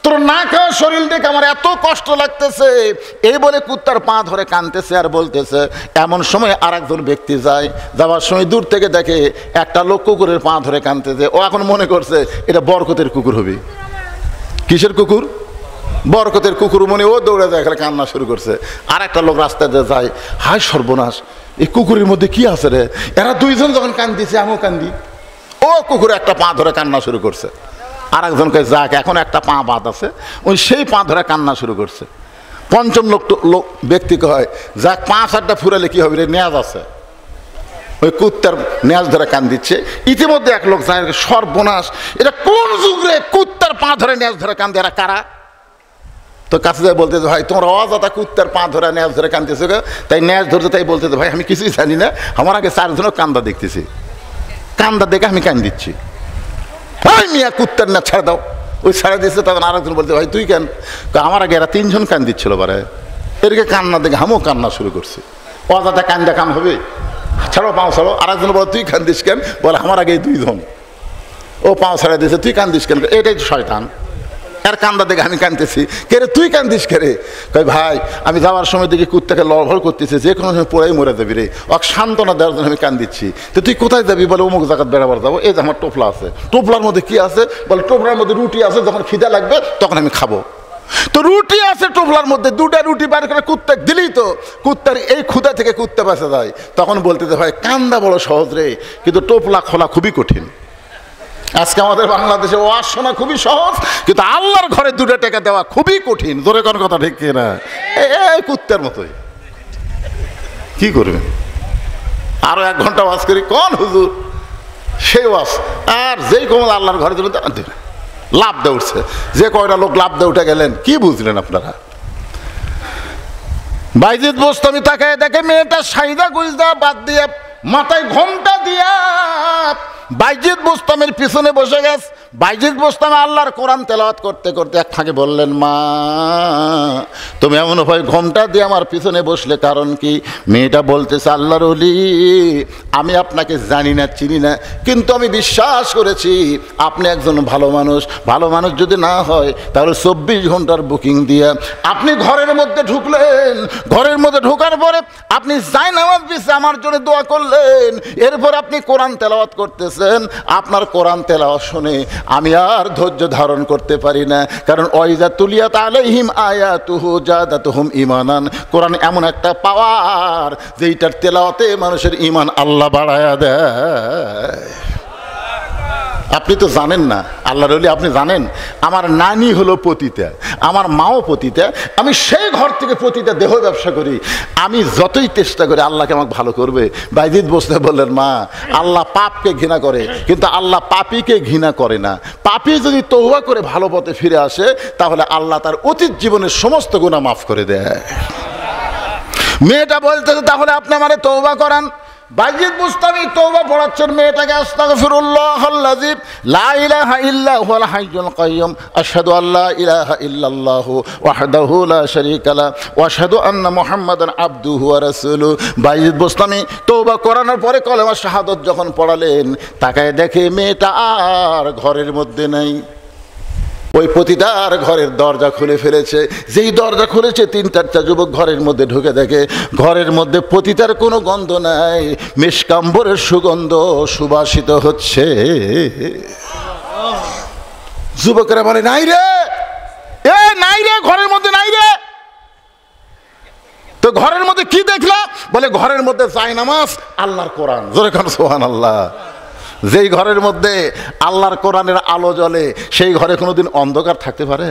তোর না খাওয়া শরীর দেখে আমার এত কষ্ট লাগতেছে। এই বলে কুত্তার পা ধরে কাঁদতেছে আর বলতেছে। এমন সময় আর একজন ব্যক্তি যায়, যাওয়ার সময় দূর থেকে দেখে একটা লোক কুকুরের পা ধরে কাঁদতেছে। ও এখন মনে করছে এটা বরকতের কুকুর হবে। কিসের কুকুর? বরকতের কুকুর মনে ও দৌড়ে যায়, এখানে কান্না শুরু করছে। আর একটা লোক রাস্তায় যায়, হায় সর্বনাশ, এই কুকুরের মধ্যে কি আছে রে? এরা দুইজন যখন কান্দিছে আমিও কান্দি। ও কুকুর একটা পা ধরে কান্না শুরু করছে। আর একজনকে যাক এখন একটা পা বাদ আছে, ওই সেই পা ধরে কান্না শুরু করছে। পঞ্চম লোক ব্যক্তিকে হয়, যাক 5-8টা ফুরালে কি হবে রে, নেয়াজ আছে। ওই কুত্তার নেয়াজ ধরে কান দিচ্ছে। ইতিমধ্যে এক লোক যায়, সর্বনাশ, এটা কোন যুগে কুত্তার পা ধরে নেয়াজ ধরে কান দেয়? এরা কারা? তো কাছে যায় বলতেছে, ভাই তোমরা অযথা কুত্তার পা ধরে নেয়াজ ধরে কানতেছে, তাই নেয়াজ ধরতে। তাই বলতেছে, ভাই আমি কিছুই জানি না, আমার আগে 4 জনের কান্দা দেখতেছি, কান্দা দেখে আমি কান দিচ্ছি। ভাই মিয়া কুত্তার না ছেড়ে দাও, ওই ছেড়ে দিচ্ছে। তখন আরেকজন বলতে, ভাই তুই কেন? আমার আগে এরা 3 জন কান দিচ্ছিল বারে, এদিকে কান্না দেখে আমিও কান্না শুরু করছি। অজাতে কান্দা কান হবে, ছাড়ো পাও ছাড়ো। আরেকজন বলে তুই কান্দিস কেন? বলে আমার আগে 2 জন। ও পাও ছেড়ে দিয়েছে, তুই কান্দিস কেন? এটাই তো শয়তান, এর কান্দা দেখে আমি কান্দতেছি। কে রে তুই কান্দিস কে রে? কই ভাই আমি যাওয়ার সময় দেখি কুত্তাকে লড়ভড় করতেছে, যে কোনো সময় পড়াই মরে যাবি রে, ওকে সান্ত্বনা দেওয়ার জন্য আমি কান্দিচ্ছি। তো তুই কোথায় যাবি? বলে অমুক জায়গায় বেড়াবার যাবো। এই যে আমার টোপলা আছে, টোপলার মধ্যে কি আছে? বলে টোপলার মধ্যে রুটি আছে, যখন খিদা লাগবে তখন আমি খাবো। তো রুটি আছে টোপলার মধ্যে, 2টা রুটি বার করে কুত্তা দিলেই তো কুত্তার এই ক্ষুধা থেকে কুত্তা বাঁচা যায়। তখন বলতে ভাই কান্দা বড় সহজ রে, কিন্তু টোপলা খোলা খুবই কঠিন। আজকে আমাদের বাংলাদেশে ওয়াজ শোনা খুবই সহজ, কিন্তু আল্লাহর ঘরে 2টা টাকা দেওয়া খুবই কঠিন। জোরে কোন কথা ঠিক কিনা? এই কুত্তার মতোই। কি করবেন? আরো 1 ঘন্টা ওয়াজ করি, কোন হুজুর সেই ওয়াজ। আর যেই কোন আল্লাহর ঘরে দিল লাভ দিয়ে উঠছে। যে কয়টা লোক লাভ দিয়ে উঠে গেলেন, কি বুঝলেন আপনারা? বাইজিদ বোস্তামি তাকায় দেখে মেয়েটা সাইদা গুজদা বাদ দিয়ে মাথায় ঘোমটা দিয়া বাইজিদ বোস্তামের পিছনে বসে গেছে। বাইজিদ বোস্তামে আল্লাহর কোরআন তেলাওয়াত করতে করতে এক ফাঁকে বললেন, মা তুমি এমন ভাই ঘোমটা দিয়ে আমার পিছনে বসলে কারণ কি? মেয়েটা বলতেছে, আল্লাহর ওলি আমি আপনাকে জানি না চিনি না, কিন্তু আমি বিশ্বাস করেছি আপনি একজন ভালো মানুষ। ভালো মানুষ যদি না হয় তাহলে 24 ঘন্টার বুকিং দিয়ে আপনি ঘরের মধ্যে ঢুকলেন। ঘরের মধ্যে ঢোকার পরে আপনি জায়নামাজ বিছে আমার জন্য দোয়া করলেন। এরপর আপনি কোরআন তেলাওয়াত করতেছেন। আপনার কোরআন তেলাওয়াত শুনে আমি আর ধৈর্য ধারণ করতে পারি না, কারণ ওয়াইজা তুলিয়াত আলাইহিম আয়াতুহু জাদাতুহুম ঈমানান। কোরআন এমন একটা পাওয়ার যেইটার তেলাওয়াতে মানুষের ঈমান আল্লাহ বাড়ায়া দেয়। আপনি তো জানেন না আল্লাহর ওলি, আপনি জানেন আমার নানি হলো পতিতা, আমার মাও পতিতা। আমি সেই ঘর থেকে পতিতা দেহ ব্যবসা করি। আমি যতই চেষ্টা করি আল্লাহকে আমাকে ভালো করবে। বাইজিদ বসতে বললেন, মা আল্লাহ পাপকে ঘৃণা করে, কিন্তু আল্লাহ পাপীকে ঘৃণা করে না। পাপী যদি তওবা করে ভালো পথে ফিরে আসে তাহলে আল্লাহ তার অতীত জীবনের সমস্ত গুনাহ মাফ করে দেয়। মেয়েটা বলতেছে, তাহলে আপনি আমারে তওবা করান। বাইজিদ বুস্তামি তওবা পড়াচ্ছেন মেয়েটাকে, আস্তাগফিরুল্লাহাল্লাযী লা ইলাহা ইল্লা হুয়াল হাইয়ুল কাইয়্যুম আশহাদু আল্লা ইলাহা ইল্লাল্লাহু ওয়াহদাহু লা শারীকা লাহু ওয়া আশহাদু আন্না মুহাম্মাদান আবদুহু ওয়া রাসূলুহু। বাইজিদ বুস্তামি তওবা করানোর পরে কলেমা শাহাদাত যখন পড়ালেন, তাকায় দেখে মেয়েটা আর ঘরের মধ্যে নাই। ওই পতিতার ঘরের দরজা খুলে ফেলেছে। যেই দরজা খুলেছে 3-4টা যুবক ঘরের মধ্যে ঢুকে দেখে ঘরের মধ্যে পতিতার কোনো গন্ধ নাই, মিশকাম্বরের সুগন্ধ সুবাসিত হচ্ছে। যুবকেরা বলে, নাই রে, এ নাই রে, ঘরের মধ্যে নাই রে। তো ঘরের মধ্যে কি দেখলা? বলে ঘরের মধ্যে জায়নামাজ, আল্লাহর কোরআন। জোরে কোন সুবহানাল্লাহ। যেই ঘরের মধ্যে আল্লাহর কোরআনের আলো জ্বলে সেই ঘরে কোনোদিন অন্ধকার থাকতে পারে?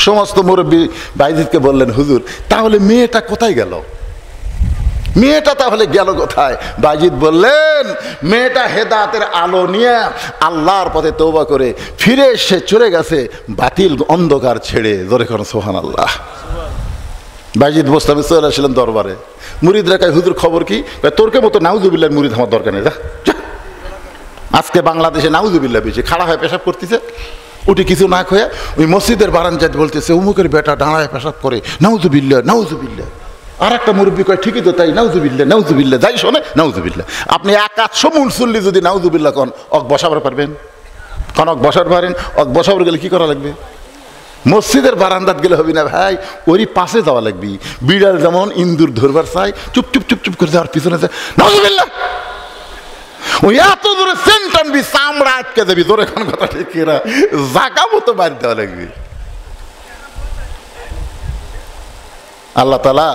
সমস্ত মুরব্বী বাইজিদকে বললেন, হুজুর তাহলে মেয়েটা কোথায় গেল? মেয়েটা তাহলে গেল কোথায়? বাইজিদ বললেন, মেয়েটা হেদায়েতের আলো নিয়ে আল্লাহর পথে তওবা করে ফিরে এসে চলে গেছে বাতিল অন্ধকার ছেড়ে। জোরে কোন সুবহানাল্লাহ। বাইজিদ বোস্তামি চলে আসলেন দরবারে। মুরিদরা কয়, হুজুর খবর কি? তোরকে মতো নাউজুবিল্লাহ মুরিদ আমার দরকার নেই, যা। আজকে বাংলাদেশে নাউজুবিল্লাহ বেশি, খাড়া হয়ে পেশাব করতেছে, উঠে কিছু না খোয়া ওই মসজিদের বারান্দায় বলতেছে, অমুকের বেটা দাঁড়ায় পেশাব করে, নাউজুবিল্লাহ নাউজুবিল্লাহ। আর একটা মুরব্বী কয়, ঠিকই তো তাই, নাউজুবিল্লাহ নাউজুবিল্লাহ, যাই শোনে নাউজুবিল্লাহ। আপনি 100 মুনসুল্লি যদি নাউজুবিল্লাহ কন, অক বসাবার পারবেন? কন অক বসার পারেন? অক বসাবার গেলে কি করা লাগবে? মসজিদের বারান্দাত গেলে হবি না ভাই, ওরই পাশে যাওয়া লাগবে। বিড়াল যেমন ইন্দুর ধরবার চাই, চুপ চুপ চুপ চুপ করে যাওয়ার পিছনে যায়, নাউজুবিল্লাহ। ওই এত দূরে সেন্ট আনবি, চামড়া আটকে যাবি। তোর এখন কথা ঠিক কিনা? জাকা মতো বাড়ি দেওয়া লাগবে। আল্লাহ তাআলা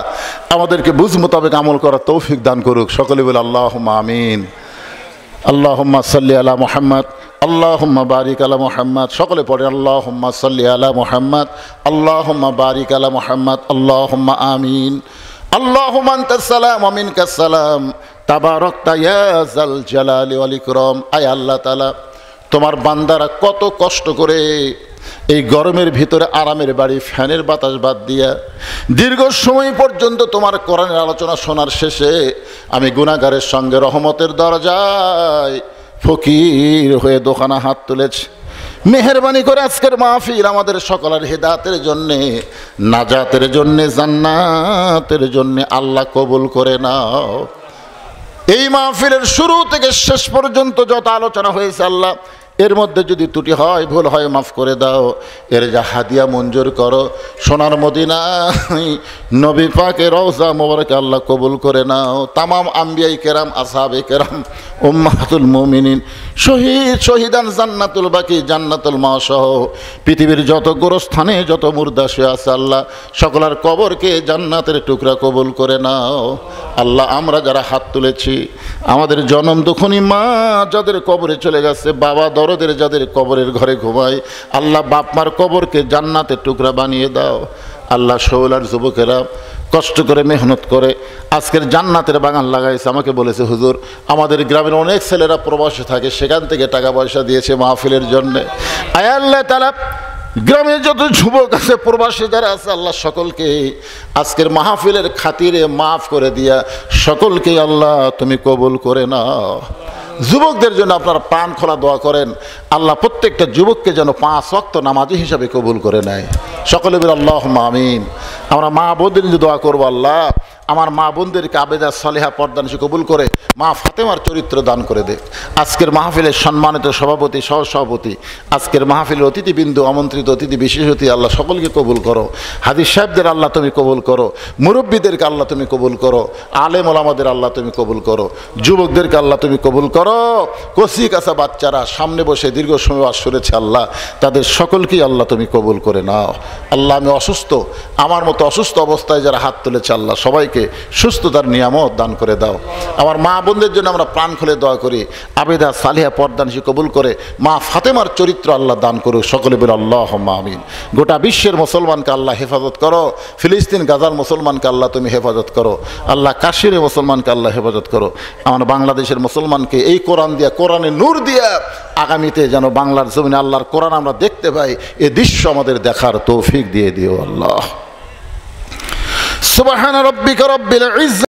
আমাদেরকে বুঝ মোতাবেক আমল করার তৌফিক দান করুক। সকলে বলে আল্লাহুম্মা আমিন। আল্লাহুম্মা সাল্লি আলা মুহাম্মদ, আল্লাহুম্মা বারিক আলা মুহাম্মদ। সকলে পড়ে আল্লাহুম্মা সাল্লি আলা মুহাম্মদ, আল্লাহুম্মা বারিক আলা মুহাম্মদ, আল্লাহুম্মা আমিন। আল্লাহুম্মা আনতাস সালাম ওয়া মিনকাস সালাম, তাবারাকতা ইয়া যাল জালালি ওয়াল ইকরাম। আয় আল্লাহ তাআলা, তোমার বান্দারা কত কষ্ট করে এই গরমের ভিতরে আরামের বাড়ি, ফ্যানের বাতাস বাদ দিয়া দীর্ঘ সময় পর্যন্ত তোমার কোরআনের আলোচনা শোনার শেষে আমি গুনাহগারের সঙ্গে রহমতের দরজায় ফকির হয়ে দোকানা হাত তুলেছি। মেহেরবানি করে আজকের মাহফিল আমাদের সকলের হেদায়েতের জন্যে, নাজাতের জন্যে, জান্নাতের জন্যে আল্লাহ কবুল করে নাও। এই মাহফিলের শুরু থেকে শেষ পর্যন্ত যত আলোচনা হয়েছে আল্লাহ, এর মধ্যে যদি ত্রুটি হয়, ভুল হয়, মাফ করে দাও। এর যা হাদিয়া মঞ্জুর করো, সোনার মদিনায় নবী পাকের রওজা মোবারকে আল্লাহ কবুল করে নাও। তামাম আম্বিয়াই কেরাম, আসহাবে কেরাম, উম্মাহাতুল মুমিনিন, শহীদান, জান্নাতুল বাকি, জান্নাতুল মাসহ পৃথিবীর যত গোরস্থানে যত মুর্দা শুয়ে আছে আল্লাহ, সকলের কবরকে জান্নাতের টুকরা কবুল করে নাও। আল্লাহ, আমরা যারা হাত তুলেছি, আমাদের জনম দুঃখনী মা যাদের কবরে চলে গেছে, বাবা দরদের যাদের কবরের ঘরে ঘুমায়, আল্লাহ বাপ মার কবরকে জান্নাতের টুকরা বানিয়ে দাও। আল্লাহ, শৌলার যুবকেরা কষ্ট করে মেহনত করে আজকের জান্নাতের বাগান লাগাইছে। আমাকে বলেছে, হুজুর আমাদের গ্রামের অনেক ছেলেরা প্রবাসে থাকে, সেখান থেকে টাকা পয়সা দিয়েছে মাহফিলের জন্যে। আয় আল্লাহ তাআলা, গ্রামে যত যুবক আছে, প্রবাসী যারা আছে, আল্লাহ সকলকে আজকের মাহফিলের খাতিরে মাফ করে দিয়া সকলকে আল্লাহ তুমি কবুল করে নাও। যুবকদের জন্য আপনারা প্রাণ খোলা দোয়া করেন, আল্লাহ প্রত্যেকটা যুবককে যেন 5 ওয়াক্ত নামাজি হিসাবে কবুল করে নেয়। সকলে বলে আল্লাহুম্মা আমিন। আমরা মা বোনদের নিয়ে দোয়া করবো, আল্লাহ আমার মা বোনদেরকে আবেদা সালেহা পর্দানিশী কবুল করে মা ফাতেমার চরিত্র দান করে দে। আজকের মাহফিলের সম্মানিত সভাপতি, সহসভাপতি, আজকের মাহফিলের অতিথিবৃন্দু, আমন্ত্রিত অতিথি, বিশেষ অতিথি, আল্লাহ সকলকে কবুল করো। হাদিস সাহেবদের আল্লাহ তুমি কবুল করো, মুরব্বীদেরকে আল্লাহ তুমি কবুল করো, আলেম ওলামাদের আল্লাহ তুমি কবুল করো, যুবকদেরকে আল্লাহ তুমি কবুল করো। কচি কাঁচা বাচ্চারা সামনে বসে দীর্ঘ সময় ওয়াজ শুনেছে আল্লাহ, তাদের সকলকেই আল্লাহ তুমি কবুল করে নাও। আল্লাহ, আমি অসুস্থ, আমার মতো অসুস্থ অবস্থায় যারা হাত তুলেছে আল্লাহ সবাইকে সুস্থতার নিয়ামত দান করে দাও। আমার মা বোনদের জন্য আমরা প্রাণ খুলে দোয়া করি, আবেদা সালিহা পর্দানিশী কবুল করে মা ফাতেমার চরিত্র আল্লাহ দান করুক। সকলে বলে আল্লাহুম্মা আমিন। গোটা বিশ্বের মুসলমানকে আল্লাহ হেফাজত করো, ফিলিস্তিন গাজার মুসলমানকে আল্লাহ তুমি হেফাজত করো, আল্লাহ কাশ্মীরের মুসলমানকে আল্লাহ হেফাজত করো। আমার বাংলাদেশের মুসলমানকে এই কোরআন দিয়া, কোরআনের নূর দিয়া আগামীতে যেন বাংলার জমিনে আল্লাহর কোরআন আমরা দেখতে পাই, এ দৃশ্য আমাদের দেখার তৌফিক দিয়ে দিও আল্লাহ। সুবহান রাব্বিকা রাব্বিল ইজ্জাতি